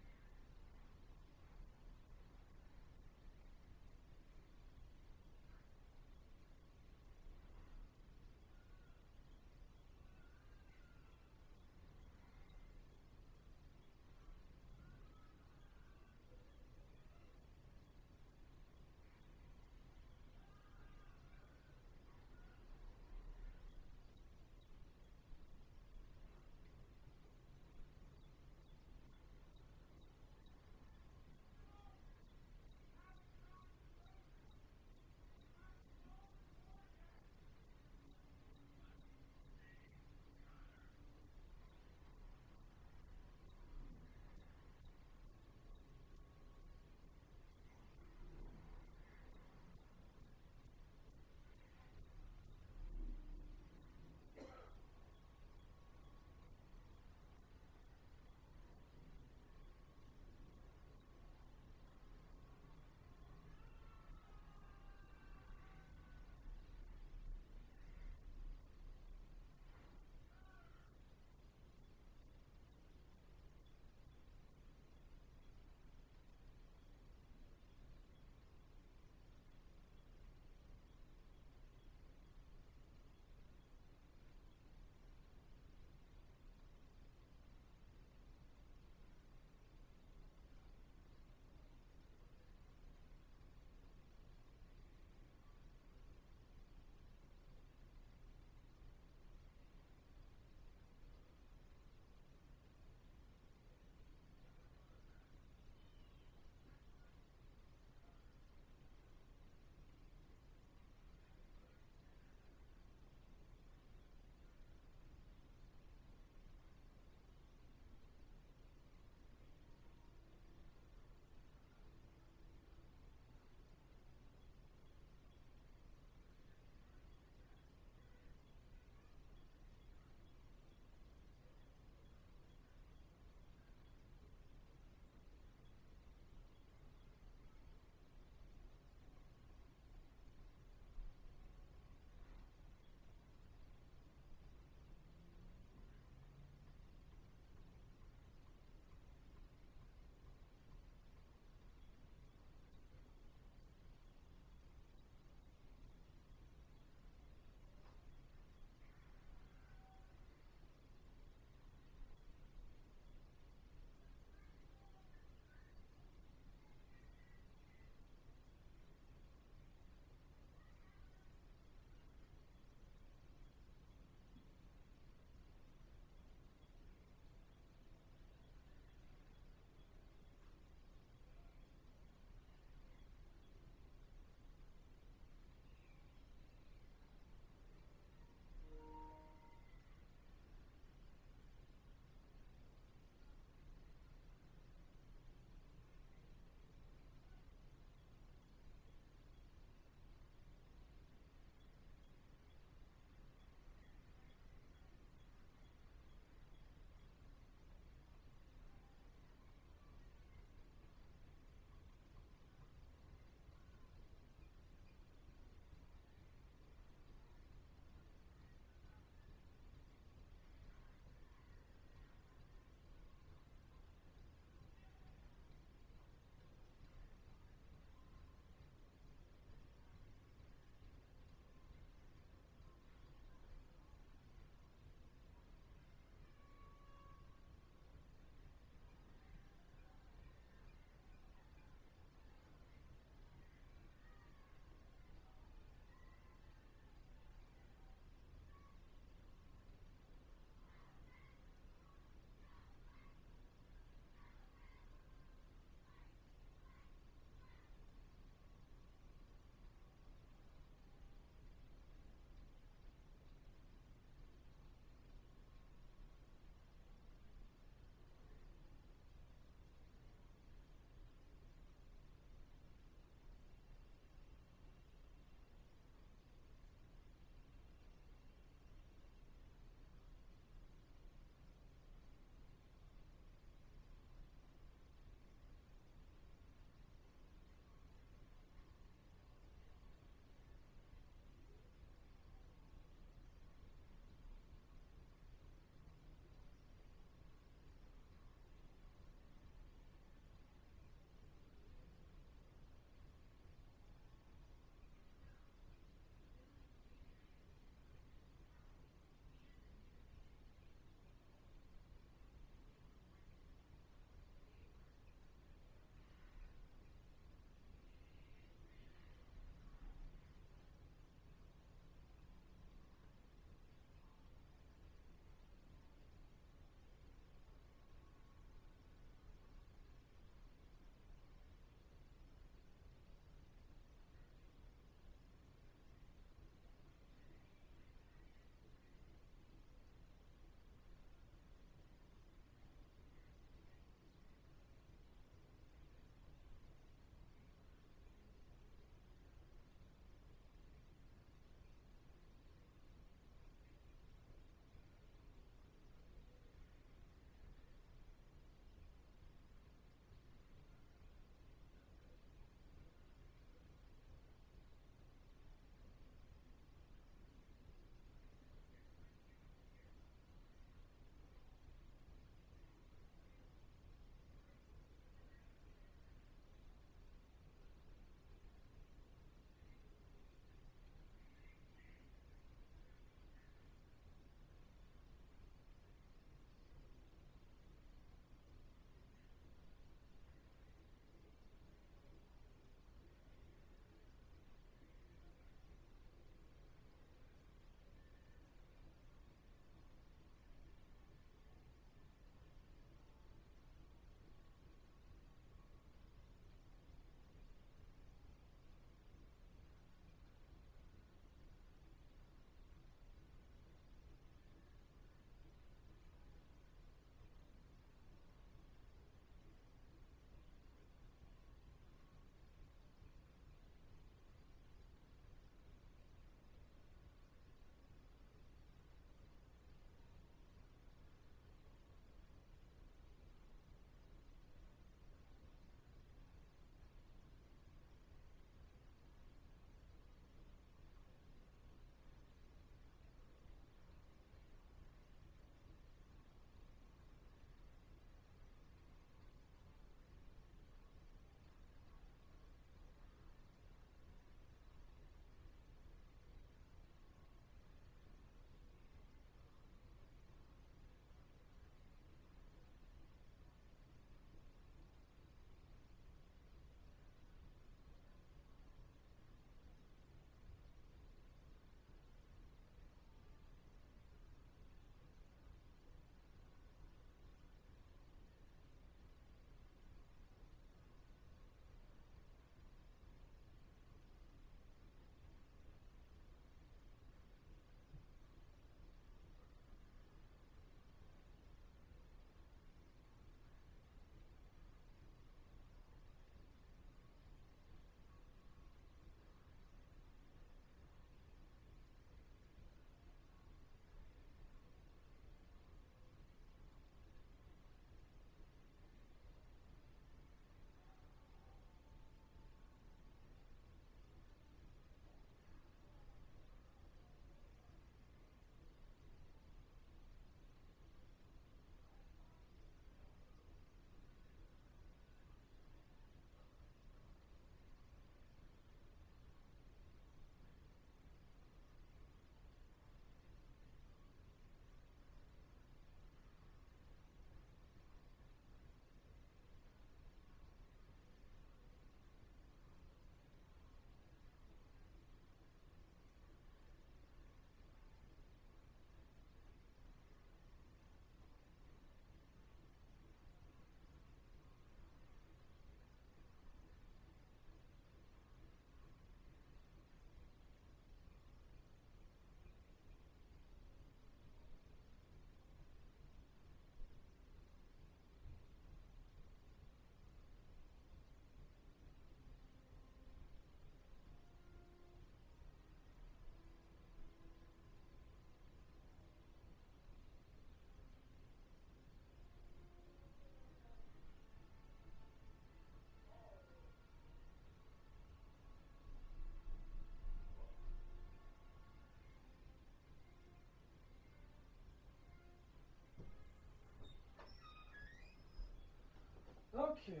Okay.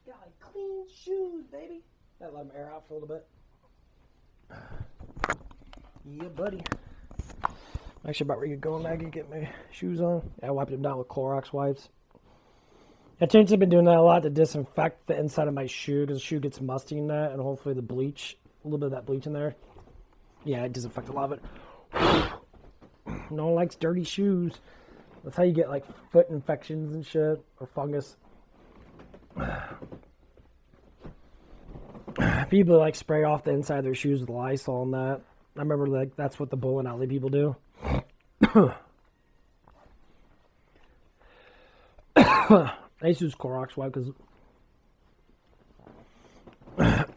Got like clean shoes, baby. Gotta let them air out for a little bit. Yeah, buddy. I'm actually about ready to go, Maggie, get my shoes on. I wiped them down with Clorox wipes. I've been doing that a lot to disinfect the inside of my shoe because the shoe gets musty in that, and hopefully the bleach, a little bit of that bleach in there. Yeah, it disinfects a lot of it. No one likes dirty shoes. That's how you get like foot infections and shit, or fungus. People like spray off the inside of their shoes with Lysol and that. I remember like that's what the bowling alley people do. I used to use Clorox wipe because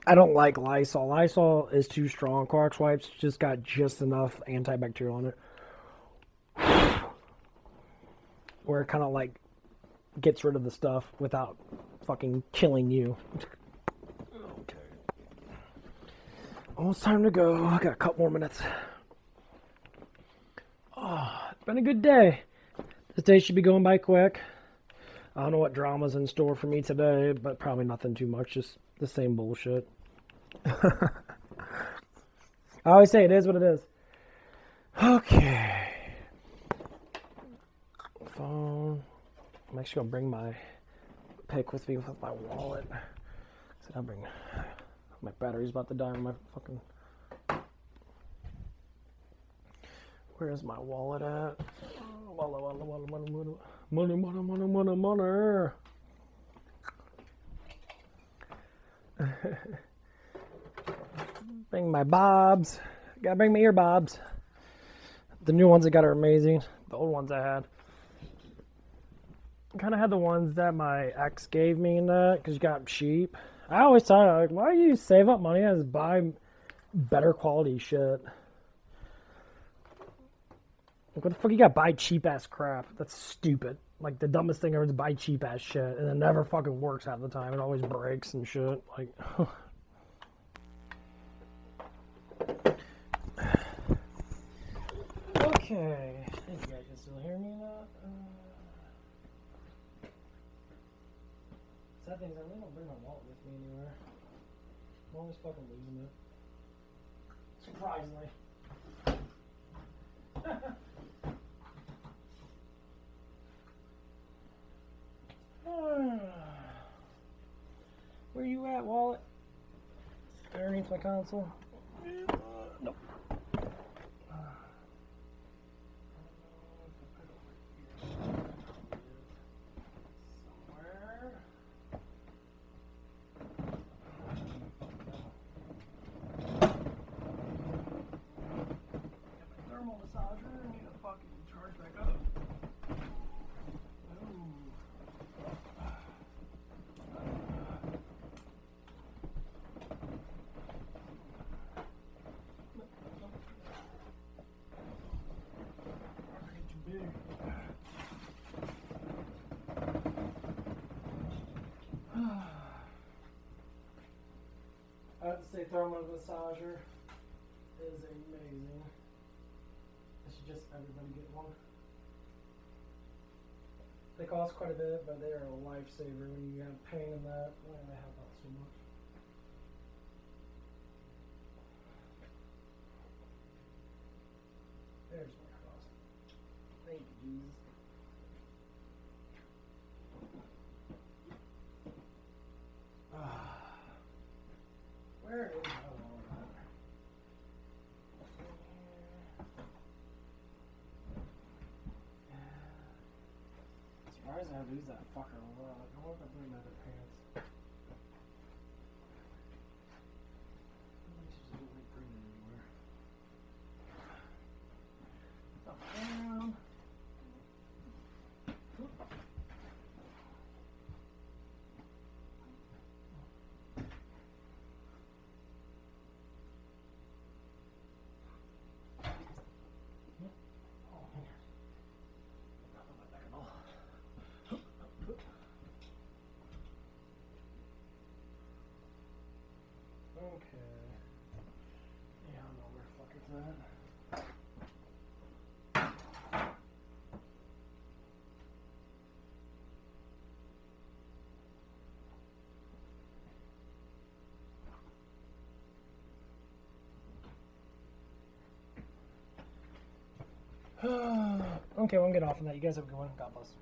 I don't like Lysol. Lysol is too strong. Clorox wipes just got just enough antibacterial on it, where it kind of like gets rid of the stuff without fucking killing you. Okay. Almost time to go. I got a couple more minutes. Oh, it's been a good day. This day should be going by quick. I don't know what drama's in store for me today, but probably nothing too much. Just the same bullshit. I always say it is what it is. Okay. Phone. I'm actually gonna bring my pick with me with my wallet. So I'll bring my battery's about to die on my fucking. Where is my wallet at? Money. Bring my bobs. Gotta bring my ear bobs. The new ones I got are amazing. The old ones I had. I kind of had the ones that my ex gave me and that because you got them cheap. I always thought, like, why do you save up money and just buy better quality shit? Like, what the fuck you gotta buy cheap ass crap? That's stupid. Like, the dumbest thing ever is buy cheap ass shit and it never fucking works half the time. It always breaks and shit. Like, okay. I think you guys can still hear me now. Sad thing is, I really don't bring my wallet with me anywhere. I'm always fucking losing it. Surprisingly. Where you at, wallet? Underneath my console? Nope. Somewhere. Thermal massager. I need to fucking charge back up. I have to say, thermal massager is amazing. I should just everybody get one. They cost quite a bit, but they are a lifesaver when you have pain in that. Why do they help out so much? There's what it costs. Thank you, Jesus. Where is my wallet at? Surprised I lose that fucker a lot. I wonder if I bring my other pants. I just don't like bringing it anywhere. Up down. Oh, man. Not put my back at all. Okay. Yeah, I don't know where the fuck it's at. Okay, well, I'm getting off on that. You guys have a good one. God bless.